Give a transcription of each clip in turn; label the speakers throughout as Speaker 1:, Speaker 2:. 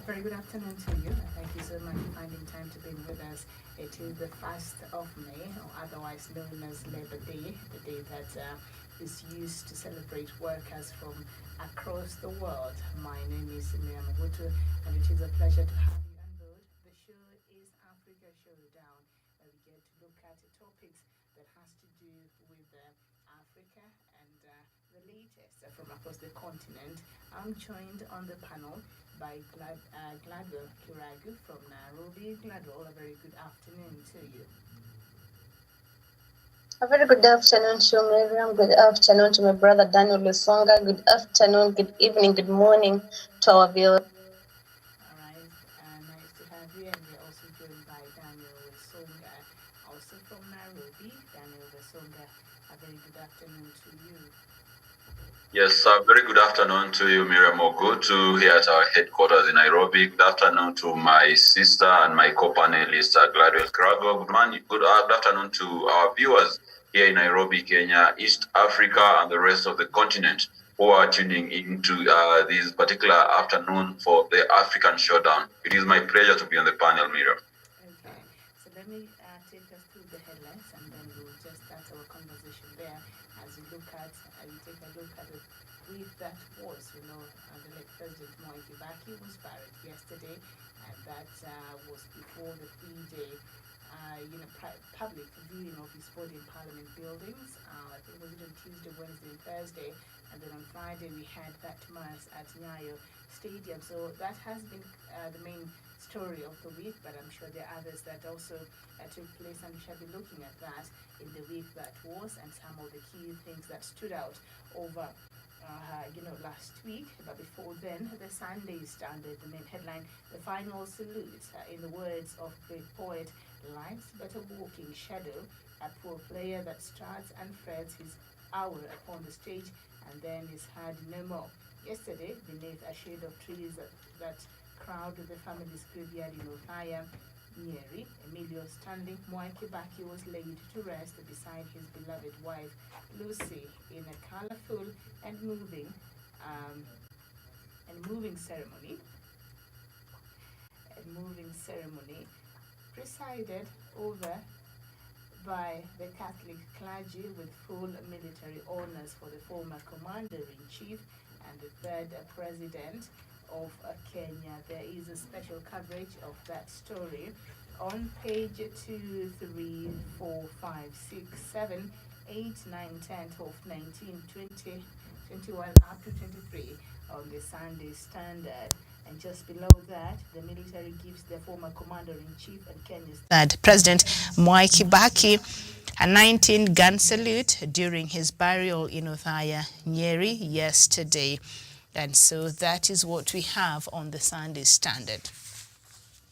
Speaker 1: Very good afternoon to you. Thank you so much for finding time to be with us. It is the 1st of May, or otherwise known as Labor Day, the day that is used to celebrate workers from across the world. My name is Miriam Magutu, and it is a pleasure to have you on board. The show is Africa Showdown, where we get to look at topics that has to do with Africa and the latest from across the continent. I'm joined on the panel by Gladwell Kiragu from Nairobi. Gladwell, a very good afternoon to you.
Speaker 2: A very good afternoon to you, Miriam. Good afternoon to my brother Daniel Lusonga. Good afternoon, good evening, good morning to our viewers.
Speaker 1: All right, nice to have you. And we're also joined by Daniel Lusonga, also from Nairobi. Daniel Lusonga, a very good afternoon to you.
Speaker 3: Yes, very good afternoon to you, Miriam Ogutu, here at our headquarters in Nairobi. Good afternoon to my sister and my co-panelist, Gladwell Kirago. Good afternoon to our viewers here in Nairobi, Kenya, East Africa, and the rest of the continent who are tuning into this particular afternoon for the African Showdown. It is my pleasure to be on the panel, Miriam.
Speaker 1: Okay, so let me take us through the headlines, and then we'll just start our conversation there as we look at, we take a look at the brief that was, the late President Mwai Kibaki was buried yesterday, and that was before the 3-day, public viewing of his body in Parliament buildings. I think it was on Tuesday, Wednesday, and Thursday, and then on Friday we had that mass at Nyayo Stadium. So that has been the main story of the week, but I'm sure there are others that also took place, and we shall be looking at that in the week that was and some of the key things that stood out over last week. But before then, the Sunday Standard, the main headline, the final salute, in the words of great poet, life's but a walking shadow, a poor player that starts and frets his hour upon the stage and then is heard no more. Yesterday, beneath a shade of trees that crowd the family's graveyard in Othaya, Nyeri, Emilio Stanley Mwai Kibaki was laid to rest beside his beloved wife, Lucy, in a colorful and moving ceremony presided over by the Catholic clergy with full military honors for the former commander-in-chief and the third president of Kenya. There is a special coverage of that story on page 2, 3, 4, 5, 6, 7, 8, 9, 10, 12, 19, 20, 21, up to 23 on the Sunday Standard. And just below that, the military gives the former commander-in-chief and Kenya's third President Mwai Kibaki a 19-gun salute during his burial in Othaya, Nyeri, yesterday. And so that is what we have on the Sunday Standard.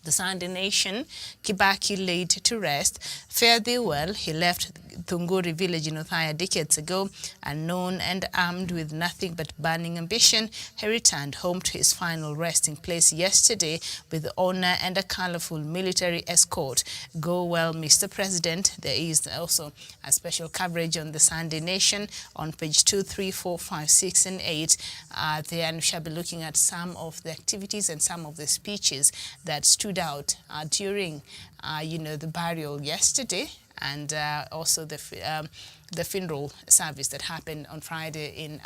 Speaker 1: The Sunday Nation, Kibaki laid to rest. Fare thee well. He left Thunguri village in Othaya decades ago, unknown and armed with nothing but burning ambition. He returned home to his final resting place yesterday with honor and a colorful military escort. Go well, Mr. President. There is also a special coverage on the Sunday Nation on page 2, 3, 4, 5, 6, and 8. There we shall be looking at some of the activities and some of the speeches that stood out during, the burial yesterday, and also the funeral service that happened on Friday in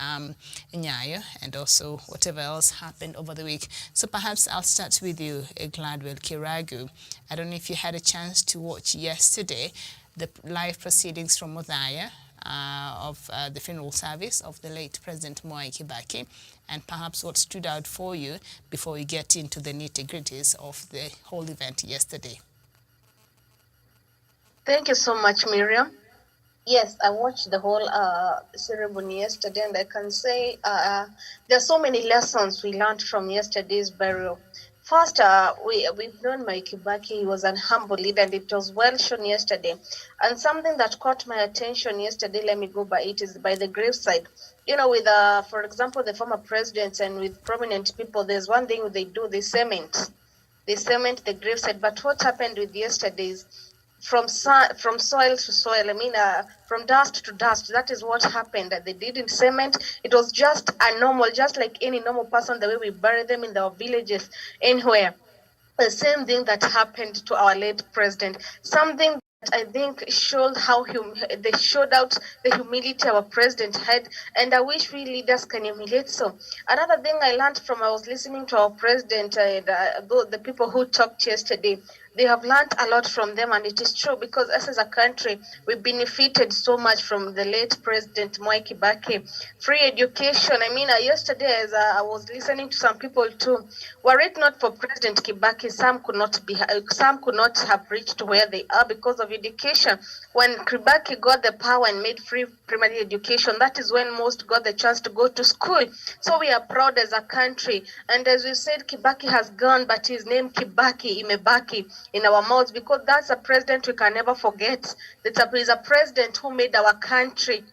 Speaker 1: Nyayo, and also whatever else happened over the week. So perhaps I'll start with you, Gladwell Kiragu. I don't know if you had a chance to watch yesterday the live proceedings from Othaya. of the funeral service of the late President Mwai Kibaki, and perhaps what stood out for you before we get into the nitty-gritties of the whole event yesterday.
Speaker 2: Thank you so much, Miriam. Yes, I watched the whole ceremony yesterday, and I can say there are so many lessons we learned from yesterday's burial. First, we've known Mwai Kibaki. He was an humble leader, and it was well shown yesterday. And something that caught my attention yesterday, let me go by it, is by the graveside. You know, with for example, the former presidents and with prominent people, there's one thing they do: they cement the graveside. But what happened with yesterday's? From soil to soil, I mean, from dust to dust. That is what happened. They didn't cement. It was just a normal, just like any normal person, the way we bury them in our villages, anywhere. The same thing that happened to our late president. Something that I think showed how they showed out the humility our president had, and I wish we leaders can emulate. So another thing I learned from, I was listening to our president and the people who talked yesterday. They have learned a lot from them, and it is true, because us as a country, we benefited so much from the late President Mwai Kibaki. Free education. I mean, yesterday as I was listening to some people too, were it not for President Kibaki, some could not have reached where they are because of education. When Kibaki got the power and made free primary education, that is when most got the chance to go to school. So we are proud as a country. And as we said, Kibaki has gone, but his name Kibaki imebaki in our mouths, because that's a president we can never forget. He's a president who made our country,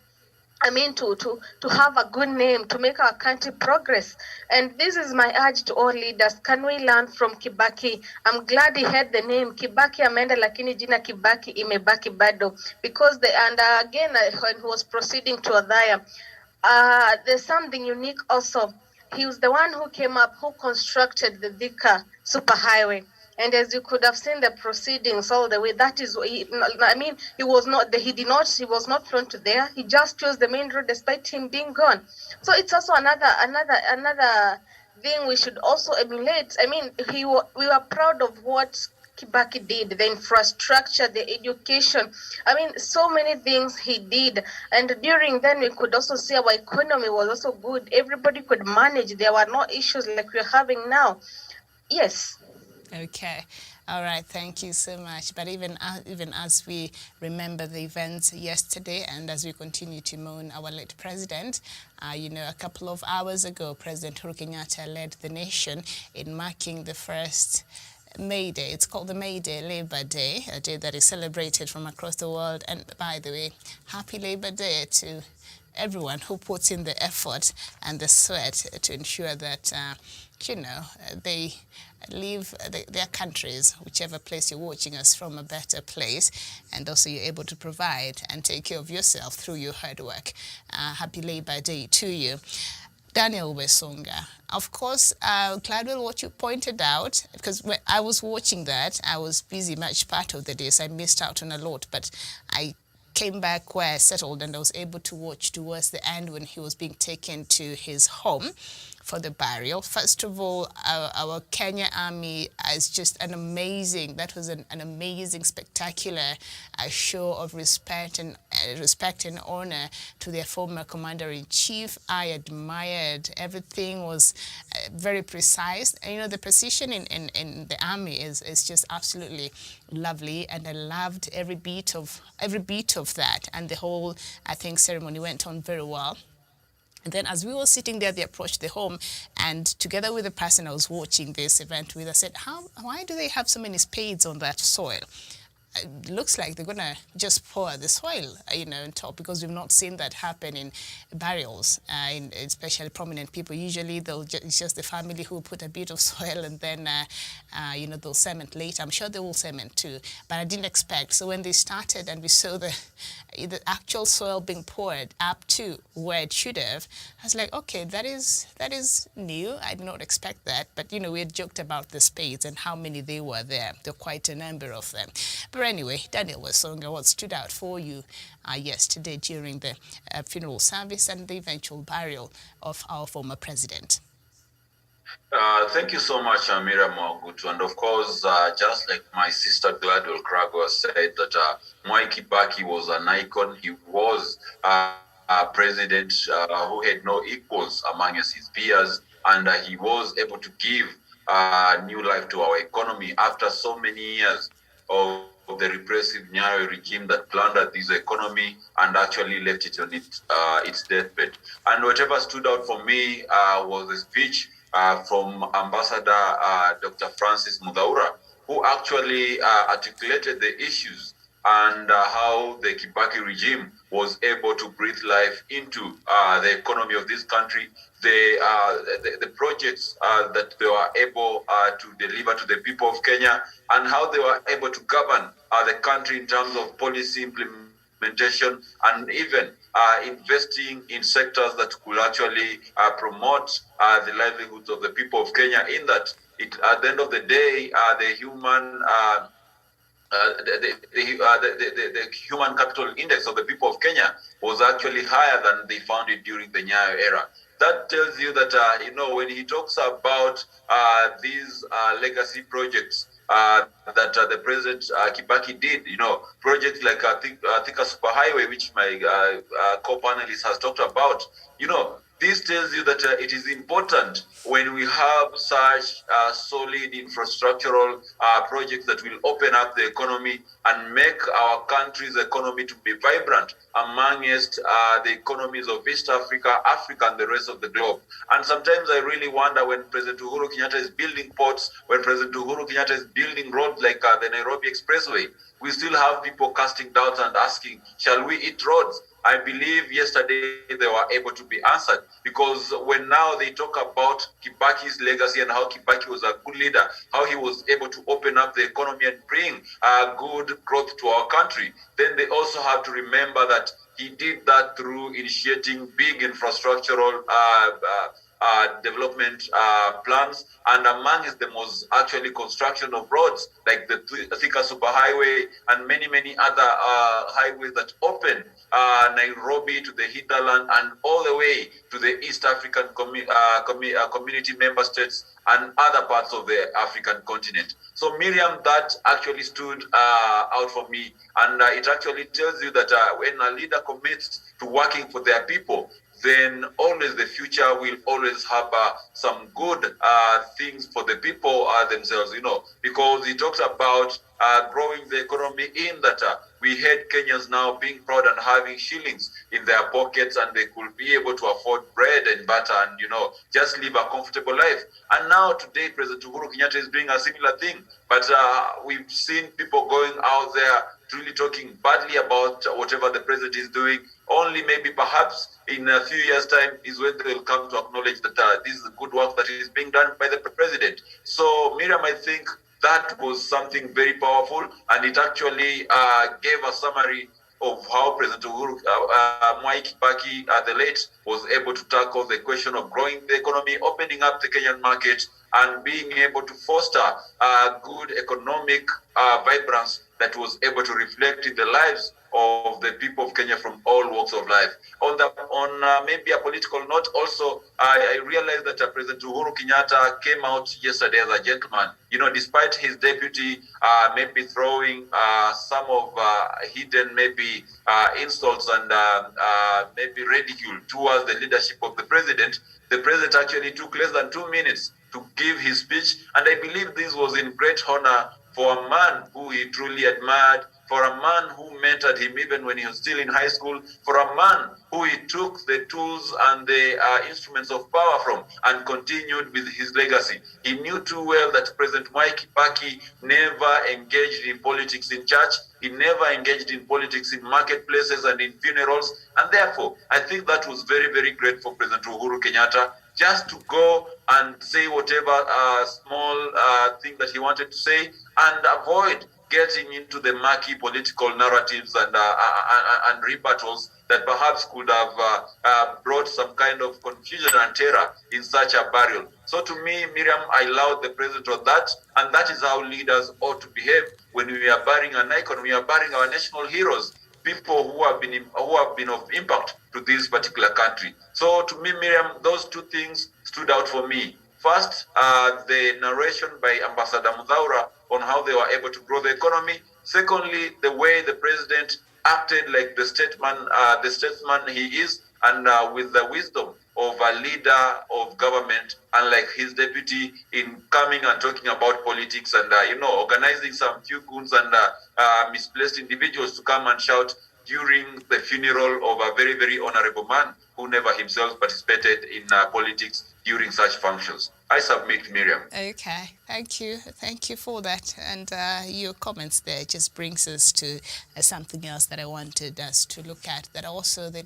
Speaker 2: I mean, to have a good name, to make our country progress. And this is my urge to all leaders. Can we learn from Kibaki? I'm glad he had the name Kibaki amenda, lakini jina Kibaki imebaki bado. Because again, when he was proceeding to Othaya, there's something unique also. He was the one who came up, who constructed the Thika superhighway. And as you could have seen the proceedings all the way, that is, he was not thrown to there. He just chose the main road despite him being gone. So it's also another thing we should also emulate. I mean, we were proud of what Kibaki did, the infrastructure, the education. I mean, so many things he did. And during then, we could also see our economy was also good. Everybody could manage. There were no issues like we're having now. Yes.
Speaker 1: Okay. All right. Thank you so much. But even as we remember the events yesterday, and as we continue to mourn our late president, a couple of hours ago, President Uhuru Kenyatta led the nation in marking the first May Day. It's called the May Day, Labor Day, a day that is celebrated from across the world. And by the way, happy Labor Day to everyone who puts in the effort and the sweat to ensure that, they leave their countries, whichever place you're watching us from, a better place, and also you're able to provide and take care of yourself through your hard work. Happy Labor Day to you. Daniel Wesonga, of course, Gladwell, what you pointed out, because when I was watching that, I was busy much part of the day, so I missed out on a lot, but I came back where I settled and I was able to watch towards the end when he was being taken to his home for the burial. First of all, our Kenya Army is just an amazing, spectacular show of respect and honor to their former commander-in-chief. I admired. Everything was very precise. And, the precision in the army is just absolutely lovely, and I loved every bit of that. And the whole, I think, ceremony went on very well. And then as we were sitting there, they approached the home, and together with the person I was watching this event with, I said, why do they have so many spades on that soil? It looks like they're going to just pour the soil, on top, because we've not seen that happen in burials, especially prominent people. Usually it's just the family who put a bit of soil and then, they'll cement later. I'm sure they will cement too, but I didn't expect. So when they started and we saw the actual soil being poured up to where it should have, I was like, okay, that is new. I did not expect that. But, we had joked about the spades and how many they were there. There were quite a number of them. But anyway, Daniel Wesonga, what stood out for you yesterday during the funeral service and the eventual burial of our former president?
Speaker 3: Thank you so much, Miriam Mwagutu. And of course, just like my sister Gladwell Krago said that Mwai Kibaki was an icon. He was a president who had no equals among his peers, and he was able to give new life to our economy after so many years of the repressive Nyayo regime that plundered this economy and actually left it on its deathbed. And whatever stood out for me was the speech from Ambassador Dr. Francis Mudaura, who actually articulated the issues and how the Kibaki regime was able to breathe life into the economy of this country, the projects that they were able to deliver to the people of Kenya, and how they were able to govern the country in terms of policy implementation and even investing in sectors that could actually promote the livelihoods of the people of Kenya. In that, at the end of the day, the human the human capital index of the people of Kenya was actually higher than they found it during the Nyayo era. That tells you that, when he talks about these legacy projects that the President Kibaki did, projects like Thika Superhighway, which my co-panelist has talked about, this tells you that it is important when we have such solid infrastructural projects that will open up the economy and make our country's economy to be vibrant amongst the economies of East Africa, Africa, and the rest of the globe. And sometimes I really wonder, when President Uhuru Kenyatta is building ports, when President Uhuru Kenyatta is building roads like the Nairobi Expressway, we still have people casting doubts and asking, shall we eat roads? I believe yesterday they were able to be answered, because when now they talk about Kibaki's legacy and how Kibaki was a good leader, how he was able to open up the economy and bring good growth to our country, then they also have to remember that he did that through initiating big infrastructural development plans, and amongst them was actually construction of roads like the Thika Superhighway and many other highways that open Nairobi to the hinterland and all the way to the East African community member states and other parts of the African continent. So Miriam, that actually stood out for me, and it actually tells you that when a leader commits to working for their people, then always the future will always have some good things for the people themselves, because he talks about growing the economy, in that we had Kenyans now being proud and having shillings in their pockets, and they could be able to afford bread and butter and, just live a comfortable life. And now today, President Uhuru Kenyatta is doing a similar thing. But we've seen people going out there really talking badly about whatever the president is doing. Only maybe perhaps in a few years' time is when they'll come to acknowledge that this is the good work that is being done by the president. So Miriam, I think that was something very powerful, and it actually gave a summary of how President Uhuru Mwai Kibaki, the late, was able to tackle the question of growing the economy, opening up the Kenyan market, and being able to foster good economic vibrance that was able to reflect in the lives of the people of Kenya from all walks of life. On maybe a political note, also, I realized that President Uhuru Kenyatta came out yesterday as a gentleman. Despite his deputy maybe throwing some of hidden maybe insults and maybe ridicule towards the leadership of the president actually took less than 2 minutes to give his speech, and I believe this was in great honor for a man who he truly admired, for a man who mentored him even when he was still in high school, for a man who he took the tools and the instruments of power from and continued with his legacy. He knew too well that President Mwai Kibaki never engaged in politics in church. He never engaged in politics in marketplaces and in funerals. And therefore, I think that was very, very great for President Uhuru Kenyatta, just to go and say whatever small thing that he wanted to say and avoid getting into the murky political narratives and rebuttals that perhaps could have brought some kind of confusion and terror in such a burial. So to me, Miriam, I allowed the president on that, and that is how leaders ought to behave when we are burying an icon. We are burying our national heroes, people who have been of impact to this particular country. So to me, Miriam, those two things stood out for me. First, the narration by Ambassador Mudhaura on how they were able to grow the economy. Secondly, the way the president acted like the statesman he is, and with the wisdom of a leader of government, unlike his deputy, in coming and talking about politics and organizing some few goons and misplaced individuals to come and shout during the funeral of a very, very honorable man who never himself participated in politics during such functions. I submit, Miriam.
Speaker 1: Okay, thank you. Thank you for that. And your comments there just brings us to something else that I wanted us to look at, that also the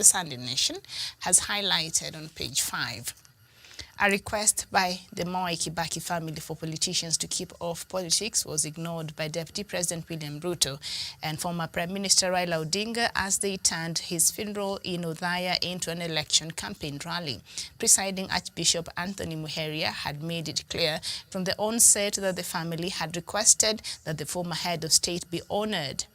Speaker 1: Sunday Nation has highlighted on page 5. A request by the Mwai Kibaki family for politicians to keep off politics was ignored by Deputy President William Ruto and former Prime Minister Raila Odinga as they turned his funeral in Othaya into an election campaign rally. Presiding Archbishop Anthony Muheria had made it clear from the onset that the family had requested that the former head of state be honored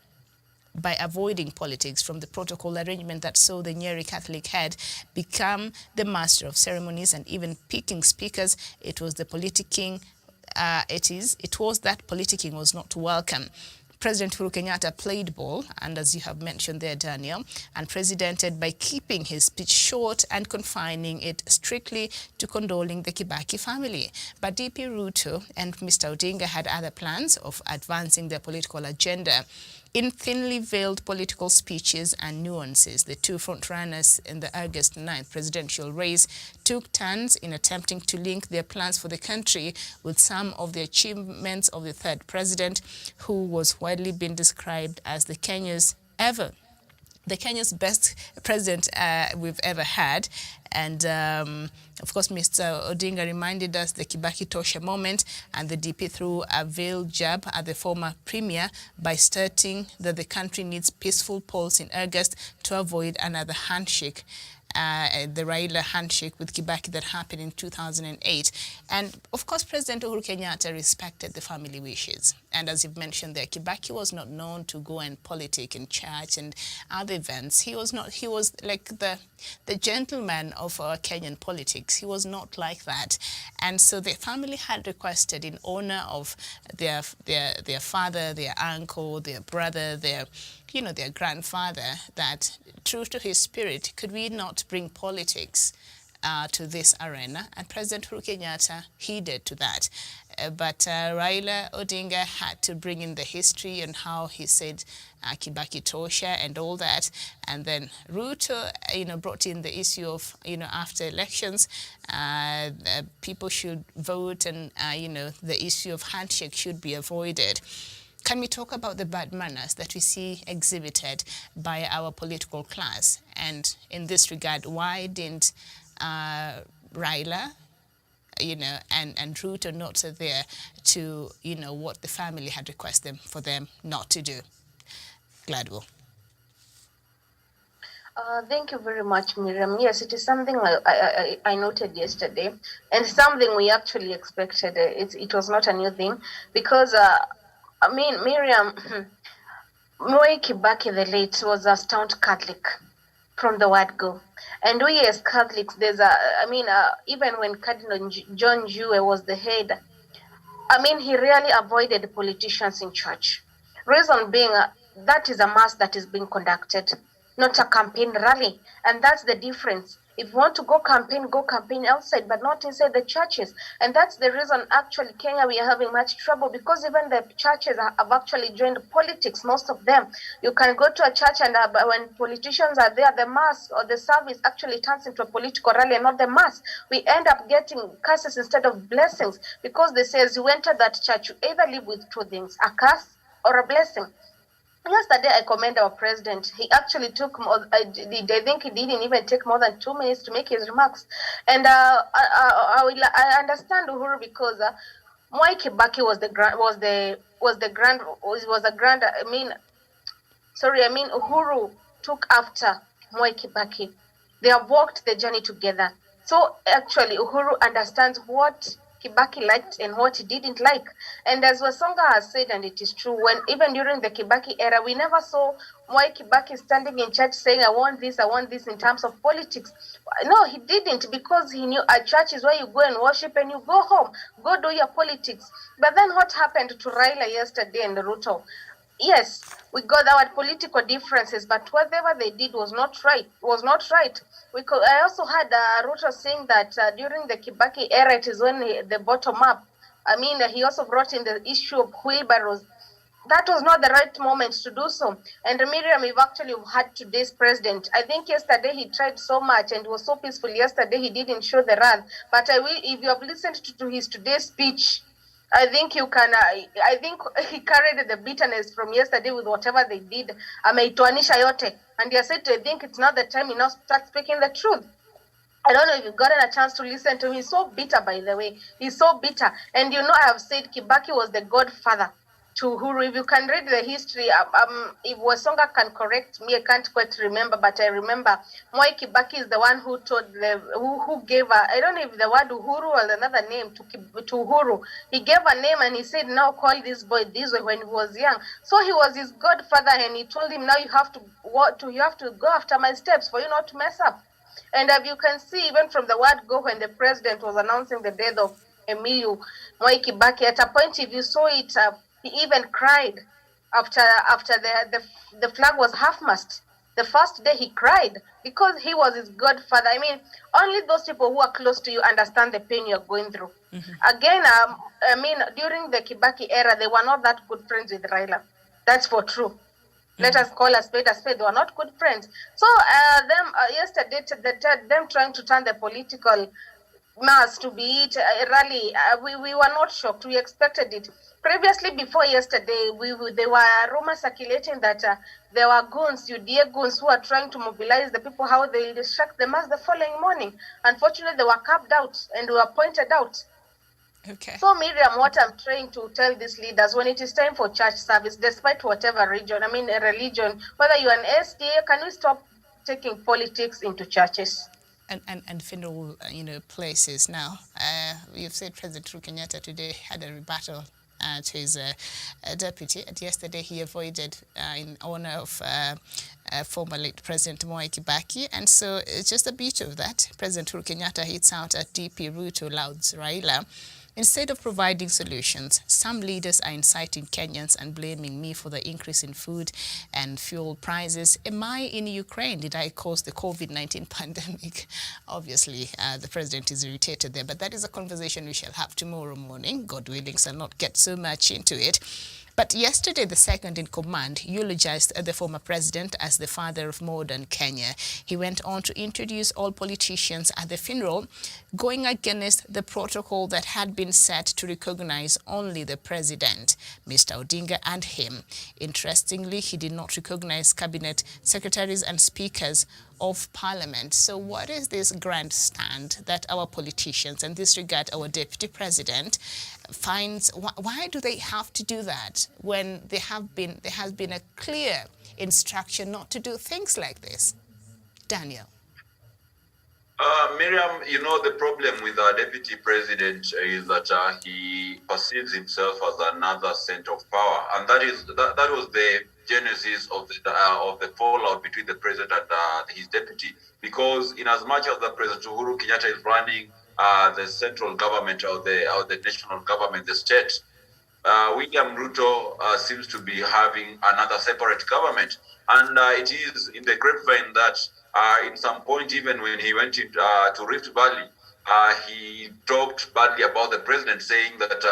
Speaker 1: by avoiding politics from the protocol arrangement that saw the Nyeri Catholic head become the master of ceremonies and even picking speakers. It was that politicking was not welcome. President Uhuru Kenyatta played ball, and as you have mentioned there, Daniel, and presidented by keeping his speech short and confining it strictly to condoling the Kibaki family. But DP Ruto and Mr. Odinga had other plans of advancing their political agenda. In thinly veiled political speeches and nuances, the two frontrunners in the August 9th presidential race took turns in attempting to link their plans for the country with some of the achievements of the third president, who was widely been described as the Kenya's best president we've ever had. And of course, Mr. Odinga reminded us the Kibaki Tosha moment, and the DP threw a veiled jab at the former premier by stating that the country needs peaceful polls in August to avoid another handshake. The Raila handshake with Kibaki that happened in 2008. And of course, President Uhuru Kenyatta respected the family wishes. And as you've mentioned there, Kibaki was not known to go and politic in church and other events. He was like the gentleman of Kenyan politics. He was not like that. And so the family had requested, in honor of their father, their uncle, their brother, their grandfather, that true to his spirit, could we not bring politics to this arena? And President Uhuru Kenyatta heeded to that. But Raila Odinga had to bring in the history and how he said Kibaki Tosha and all that. And then Ruto, brought in the issue of, after elections, people should vote, and, the issue of handshake should be avoided. Can we talk about the bad manners that we see exhibited by our political class? And in this regard, why didn't Raila, and Ruto not there to, what the family had requested for them not to do? Gladwell.
Speaker 2: Thank you very much, Miriam. Yes, it is something I noted yesterday, and something we actually expected. It was not a new thing, because Miriam, Mwai Kibaki the late was a staunch Catholic from the word go. And we as Catholics, even when Cardinal John Jue was the head, he really avoided politicians in church. Reason being, that is a mass that is being conducted, not a campaign rally. And that's the difference. If you want to go campaign outside, but not inside the churches. And that's the reason, actually, Kenya, we are having much trouble, because even the churches have actually joined politics, most of them. You can go to a church, and when politicians are there, the mass or the service actually turns into a political rally and not the mass. We end up getting curses instead of blessings, because they say, as you enter that church, you either live with two things, a curse or a blessing. Yesterday, I commend our president. He actually took I think he didn't even take more than 2 minutes to make his remarks. And I understand Uhuru, because Mwai Kibaki Uhuru took after Mwai Kibaki. They have walked the journey together. So actually, Uhuru understands what Kibaki liked and what he didn't like. And as Wasonga has said, and it is true, when even during the Kibaki era, we never saw Mwai Kibaki standing in church saying, I want this in terms of politics. No, he didn't, because he knew a church is where you go and worship and you go home, go do your politics. But then what happened to Raila yesterday and Ruto? Yes, we got our political differences, but whatever they did was not right. I also had Ruto saying that during the Kibaki era, it is when the bottom up. I mean, he also brought in the issue of wheelbarrows. That was not the right moment to do so. And Miriam, we've actually had today's president. I think yesterday he tried so much and was so peaceful. Yesterday he didn't show the wrath. But if you have listened to his today's speech, I think you can. I think he carried the bitterness from yesterday with whatever they did. Ameitoanisha yote, and he said, I think it's not the time he now start speaking the truth. I don't know if you've gotten a chance to listen to him. He's so bitter, by the way. He's so bitter. And you know, I have said Kibaki was the godfather to Uhuru. If you can read the history, if Wasonga can correct me, I can't quite remember, but I remember Mwai Kibaki is the one who told who gave I don't know if the word Uhuru or another name to Uhuru. He gave a name and he said, now call this boy this way when he was young. So he was his godfather, and he told him, now you have to go after my steps for you not to mess up. And as you can see, even from the word go, when the president was announcing the death of Emilio Mwai Kibaki, at a point, if you saw it, he even cried after the flag was half-mast. The first day he cried because he was his godfather. I mean, only those people who are close to you understand the pain you're going through. Mm-hmm. Again, I mean, during the Kibaki era, they were not that good friends with Raila. That's for true. Let us call a spade a spade. They were not good friends. So yesterday, them trying to turn the political mass to be it rally, we were not shocked. We expected it. Previously, before yesterday, there were rumors circulating that there were goons, UDA goons, who are trying to mobilize the people, how they distract the mass the following morning. Unfortunately, they were carved out and were pointed out.
Speaker 4: Okay.
Speaker 2: So, Miriam, what I'm trying to tell these leaders, when it is time for church service, despite whatever religion, whether you're an SDA, can we stop taking politics into churches?
Speaker 4: And funeral, places now. You've said President Uhuru Kenyatta today had a rebuttal to his deputy. And yesterday he avoided in honor of former late President Mwai Kibaki. And so it's just a bit of that. President Uhuru Kenyatta hits out at DP Ruto, louds Raila. Instead of providing solutions, some leaders are inciting Kenyans and blaming me for the increase in food and fuel prices. Am I in Ukraine? Did I cause the COVID-19 pandemic? Obviously, the president is irritated there, but that is a conversation we shall have tomorrow morning. God willing, shall not get so much into it. But yesterday, the second in command eulogized the former president as the father of modern Kenya. He went on to introduce all politicians at the funeral, going against the protocol that had been set to recognize only the president, Mr. Odinga, and him. Interestingly, he did not recognize cabinet secretaries and speakers of parliament. So what is this grand stand that our politicians, and this regard our deputy president, finds? Why do they have to do that when there has been a clear instruction not to do things like this? Daniel.
Speaker 3: Miriam, the problem with our deputy president is that he perceives himself as another center of power, and that was the genesis of the fallout between the president and his deputy. Because in as much as the President Uhuru Kenyatta is running the central government or the national government, the state, William Ruto seems to be having another separate government, and it is in the grapevine that in some point, even when he went to Rift Valley, he talked badly about the president, saying that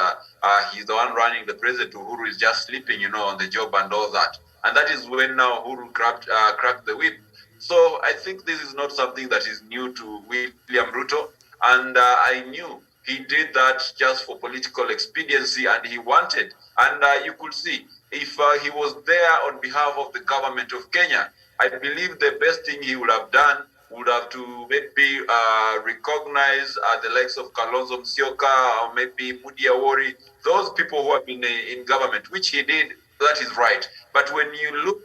Speaker 3: he's the one running the president. Uhuru is just sleeping, on the job and all that. And that is when now Uhuru cracked the whip. So I think this is not something that is new to William Ruto. And I knew he did that just for political expediency, and he wanted. And you could see, if he was there on behalf of the government of Kenya, I believe the best thing he would have done would have to maybe recognize the likes of Kalonzo Musyoka or maybe Mudi Awori, those people who have been in government, which he did. That is right. But when you look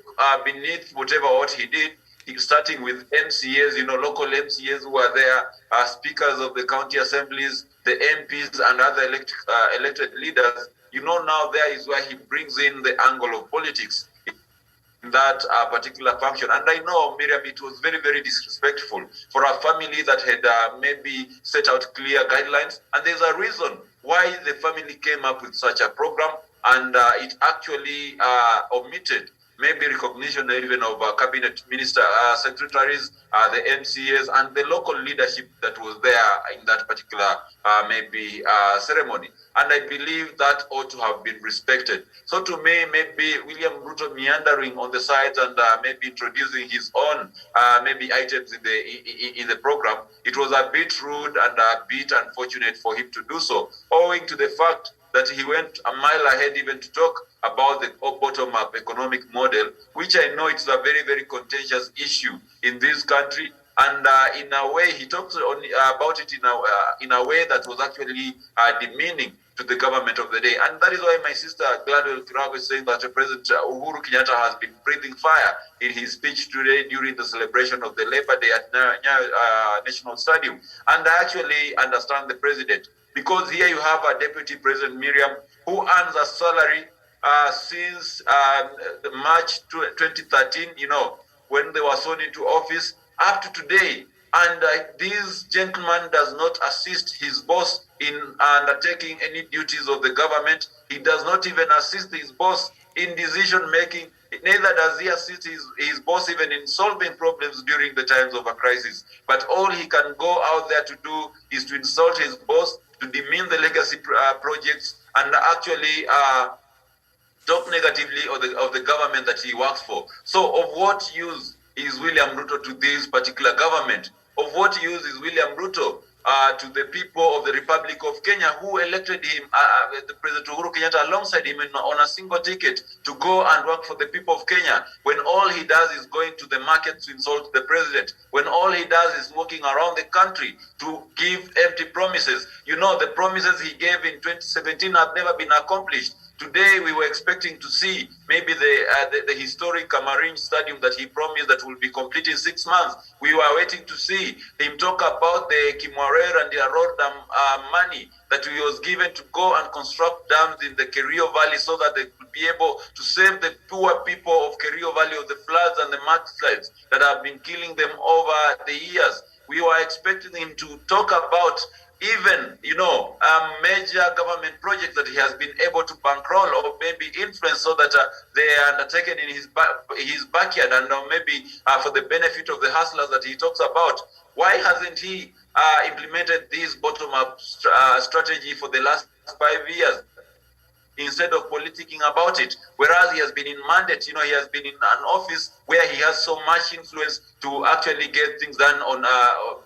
Speaker 3: beneath what he did, starting with MCAs, local MCAs who are there, speakers of the county assemblies, the MPs and other elected leaders. Now there is where he brings in the angle of politics in that particular function. And I know, Miriam, it was very, very disrespectful for a family that had maybe set out clear guidelines. And there's a reason why the family came up with such a program, and it actually omitted maybe recognition even of cabinet minister secretaries, the MCAs, and the local leadership that was there in that particular maybe ceremony. And I believe that ought to have been respected. So to me, maybe William Ruto meandering on the sides and maybe introducing his own maybe items in the program, it was a bit rude and a bit unfortunate for him to do so, owing to the fact that he went a mile ahead even to talk about the bottom-up economic model, which I know it's a very, very contentious issue in this country. And in a way, he talks about it in a way that was actually demeaning to the government of the day. And that is why my sister Gladwell Kirago is saying that President Uhuru Kenyatta has been breathing fire in his speech today during the celebration of the Labor Day at National Stadium. And I actually understand the president, because here you have a deputy president, Miriam, who earns a salary since March 2013, when they were sworn into office, up to today. And this gentleman does not assist his boss in undertaking any duties of the government. He does not even assist his boss in decision making. Neither does he assist his boss even in solving problems during the times of a crisis. But all he can go out there to do is to insult his boss, to demean the legacy projects, and actually talk negatively of the government that he works for. So of what use is William Ruto to this particular government? Of what use is William Ruto to the people of the Republic of Kenya, who elected him, the President Uhuru Kenyatta, alongside him on a single ticket to go and work for the people of Kenya, when all he does is going to the market to insult the president, when all he does is walking around the country to give empty promises? The promises he gave in 2017 have never been accomplished. Today, we were expecting to see maybe the historic Marine Stadium that he promised that will be complete in 6 months. We were waiting to see him talk about the Kimwarer and the Road Dam money that he was given to go and construct dams in the Kerio Valley so that they could be able to save the poor people of Kerio Valley of the floods and the mudslides that have been killing them over the years. We were expecting him to talk about even, major government projects that he has been able to bankroll or maybe influence so that they are undertaken in his backyard and maybe for the benefit of the hustlers that he talks about. Why hasn't he implemented this bottom-up strategy for the last 5 years? Instead of politicking about it, whereas he has been in mandate, he has been in an office where he has so much influence to actually get things done on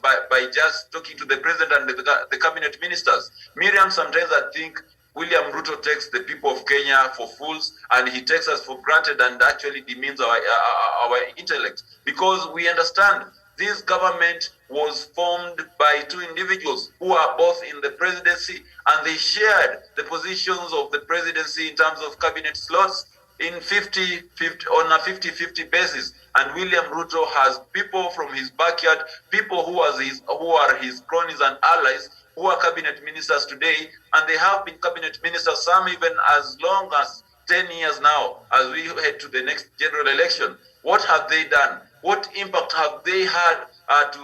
Speaker 3: by just talking to the president and the cabinet ministers. Miriam, sometimes I think William Ruto takes the people of Kenya for fools, and he takes us for granted and actually demeans our intellect, because we understand this government was formed by two individuals who are both in the presidency, and they shared the positions of the presidency in terms of cabinet slots in 50-50 on a 50-50 basis. And William Ruto has people from his backyard, people who are his cronies and allies, who are cabinet ministers today, and they have been cabinet ministers, some even as long as 10 years now, as we head to the next general election. What have they done? What impact have they had to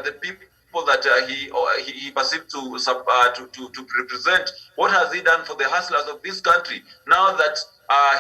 Speaker 3: the people that he perceived to represent? What has he done for the hustlers of this country? Now that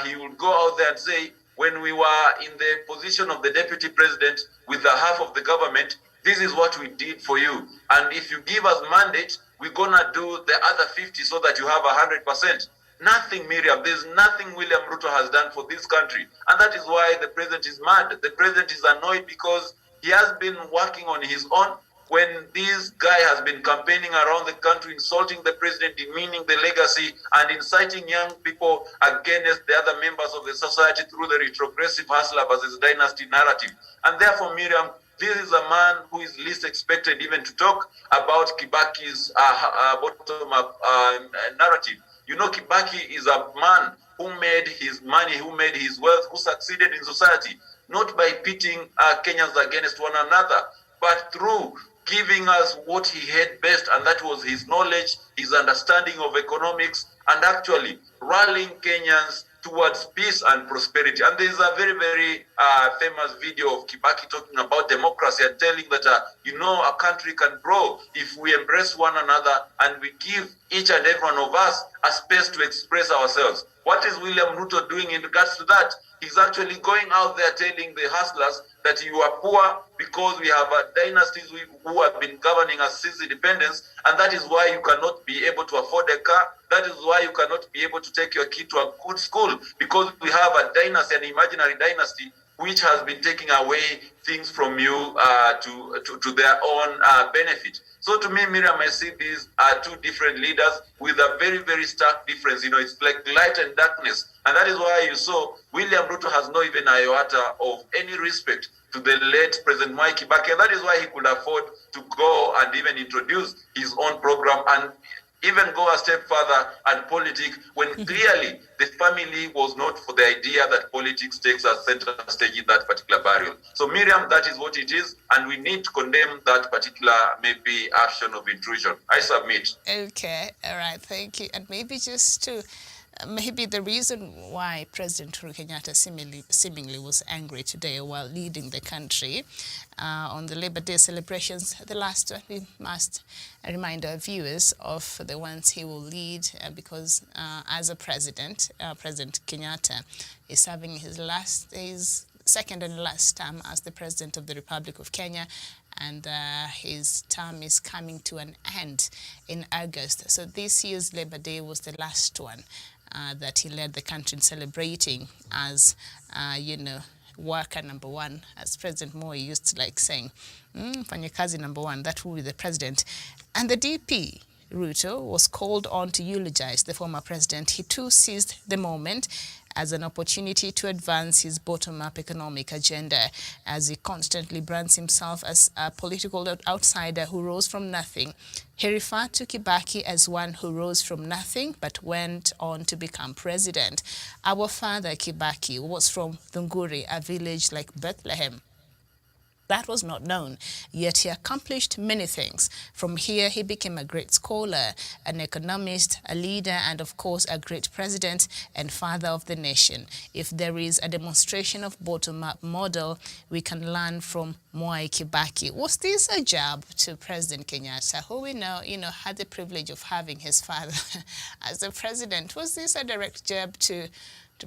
Speaker 3: he will go out there and say, when we were in the position of the deputy president with the half of the government, this is what we did for you. And if you give us mandate, we're gonna do the other 50 so that you have 100%. Nothing, Miriam. There's nothing William Ruto has done for this country. And that is why the president is mad. The president is annoyed because he has been working on his own when this guy has been campaigning around the country, insulting the president, demeaning the legacy, and inciting young people against the other members of the society through the retrogressive hustler versus dynasty narrative. And therefore, Miriam, this is a man who is least expected even to talk about Kibaki's bottom-up narrative. Kibaki is a man who made his money, who made his wealth, who succeeded in society, not by pitting Kenyans against one another, but through giving us what he had best, and that was his knowledge, his understanding of economics, and actually rallying Kenyans towards peace and prosperity. And there is a very, very famous video of Kibaki talking about democracy and telling that, a country can grow if we embrace one another and we give each and every one of us a space to express ourselves. What is William Ruto doing in regards to that? He's actually going out there telling the hustlers that you are poor because we have dynasties who have been governing us since independence, and that is why you cannot be able to afford a car. That is why you cannot be able to take your kid to a good school, because we have a dynasty, an imaginary dynasty, which has been taking away things from you to their own benefit. So to me, Miriam, I see these are two different leaders with a very, very stark difference. It's like light and darkness. And that is why you saw William Ruto has not even a iota of any respect to the late President Mwai Kibaki. And that is why he could afford to go and even introduce his own program and even go a step further and politics, when clearly the family was not for the idea that politics takes a center stage in that particular burial. So Miriam, that is what it is, and we need to condemn that particular maybe action of intrusion. I submit.
Speaker 4: Okay, all right, thank you. And maybe just to maybe the reason why President Uhuru Kenyatta seemingly was angry today while leading the country on the Labor Day celebrations, the last one, we must remind our viewers of the ones he will lead because as a president, President Kenyatta is serving his second and last term as the President of the Republic of Kenya, and his term is coming to an end in August. So this year's Labor Day was the last one that he led the country in celebrating as, worker number one, as President Moi used to like saying, Mfanyakazi number one, that will be the president. And the DP, Ruto, was called on to eulogize the former president. He too seized the moment as an opportunity to advance his bottom-up economic agenda, as he constantly brands himself as a political outsider who rose from nothing. He referred to Kibaki as one who rose from nothing but went on to become president. Our father Kibaki was from Thunguri, a village like Bethlehem. That was not known, yet he accomplished many things. From here, he became a great scholar, an economist, a leader, and of course, a great president and father of the nation. If there is a demonstration of bottom-up model, we can learn from Mwai Kibaki. Was this a jab to President Kenyatta, who we know, had the privilege of having his father as the president? Was this a direct jab to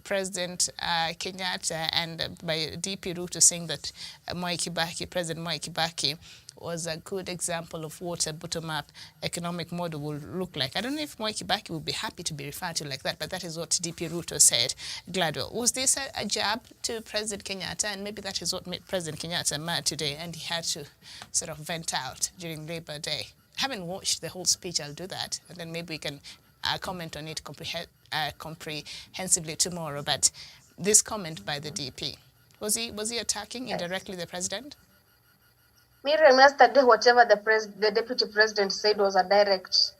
Speaker 4: President Kenyatta, and by DP Ruto saying that President Mwai Kibaki was a good example of what a bottom-up economic model will look like? I don't know if Mwai Kibaki would be happy to be referred to like that, but that is what DP Ruto said. Gladwell, was this a jab to President Kenyatta? And maybe that is what made President Kenyatta mad today, and he had to sort of vent out during Labor Day. I haven't watched the whole speech. I'll do that, and then maybe we can comment on it comprehensively tomorrow. But this comment by the DP, was he attacking indirectly the president?
Speaker 2: Miriam, yesterday, whatever the deputy president said was an indirect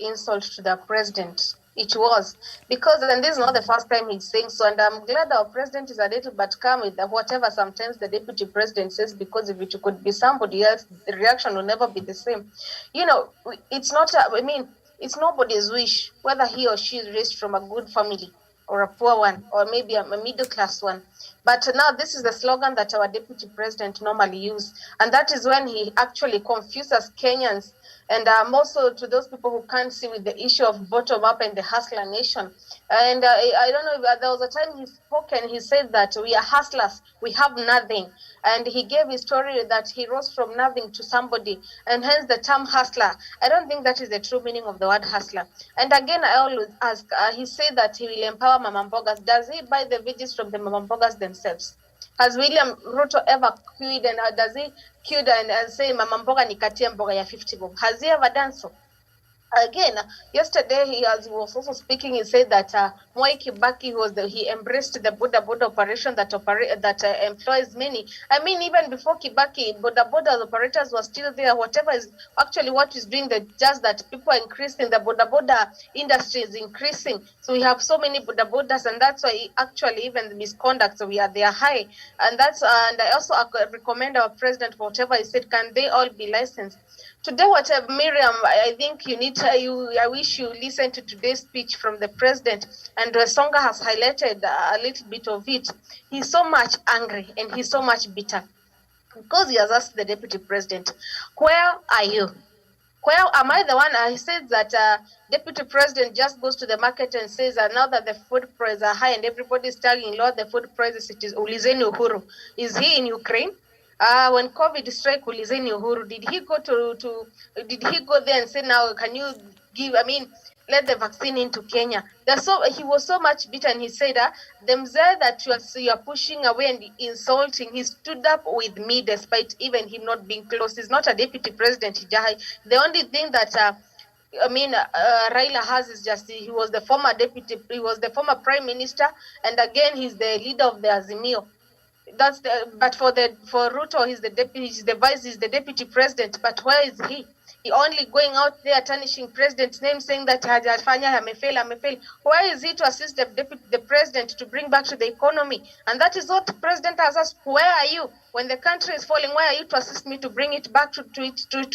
Speaker 2: insult to the president. It was, because, and this is not the first time he's saying so, and I'm glad our president is a little bit calm with whatever sometimes the deputy president says, because if it could be somebody else, the reaction will never be the same. It's not, it's nobody's wish whether he or she is raised from a good family or a poor one, or maybe a middle-class one. But now this is the slogan that our deputy president normally uses, and that is when he actually confuses Kenyans. And also to those people who can't see with the issue of bottom-up and the hustler nation. And I don't know, there was a time he spoke and he said that we are hustlers, we have nothing. And he gave his story that he rose from nothing to somebody, and hence the term hustler. I don't think that is the true meaning of the word hustler. And again, I always ask, he said that he will empower mama mbogas. Does he buy the veggies from the mama mbogas themselves? Has William Ruto ever queued, and does he queue and say mama mboga nikatie mboga ya 50 bob? Has he ever done so? Again, yesterday he was also speaking. He said that Mwai Kibaki he embraced the Boda operation that employs many. I mean, even before Kibaki, Boda operators were still there. Whatever is actually what is doing just that people are increasing, the Boda industry is increasing. So we have so many Bodas, and that's why actually even the misconduct, so they are high. And I also recommend our president, whatever he said, can they all be licensed? Today, whatever, Miriam, I think I wish you listened to today's speech from the president, and Songa has highlighted a little bit of it. He's so much angry and he's so much bitter because he has asked the deputy president, where are you? Where am I the one? I said that deputy president just goes to the market and says now that the food prices are high and everybody is tagging low the food prices, it is ulizeni Uhuru. Is he in Ukraine? When COVID strike, ulizeni Uhuru, did he go there and say, now can you give, let the vaccine into Kenya? He was so much bitter, and he said, them say that you are pushing away and insulting. He stood up with me despite even him not being close. He's not a deputy president. The only thing that Raila has is just he was the former prime minister, and again he's the leader of the Azimio. But for Ruto, he's the deputy president. But where is he? He only going out there tarnishing president's name, saying that hajafanya, amefail. Where is he to assist the president to bring back to the economy? And that is what the president has asked. Where are you when the country is falling? Where are you to assist me to bring it back to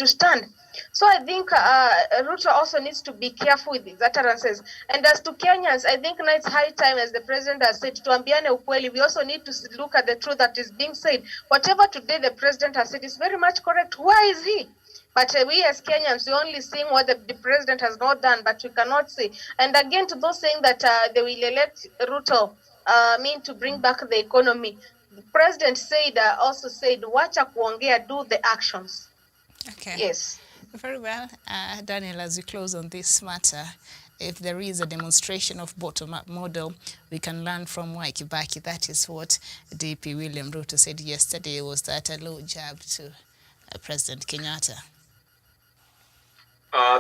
Speaker 2: stand? So I think Ruto also needs to be careful with his utterances. And as to Kenyans, I think now it's high time, as the president has said, to ambiane ukweli. We also need to look at the truth that is being said. Whatever today the president has said is very much correct. Where is he? But we as Kenyans, we only seeing what the president has not done, but we cannot see. And again, to those saying that they will elect Ruto, to bring back the economy, the president also said, wacha kuongea, do the actions.
Speaker 4: Okay.
Speaker 2: Yes.
Speaker 4: Very well. Daniel, as we close on this matter, if there is a demonstration of bottom-up model, we can learn from Mwai Kibaki. That is what DP William Ruto said yesterday. Was that a low jab to President Kenyatta?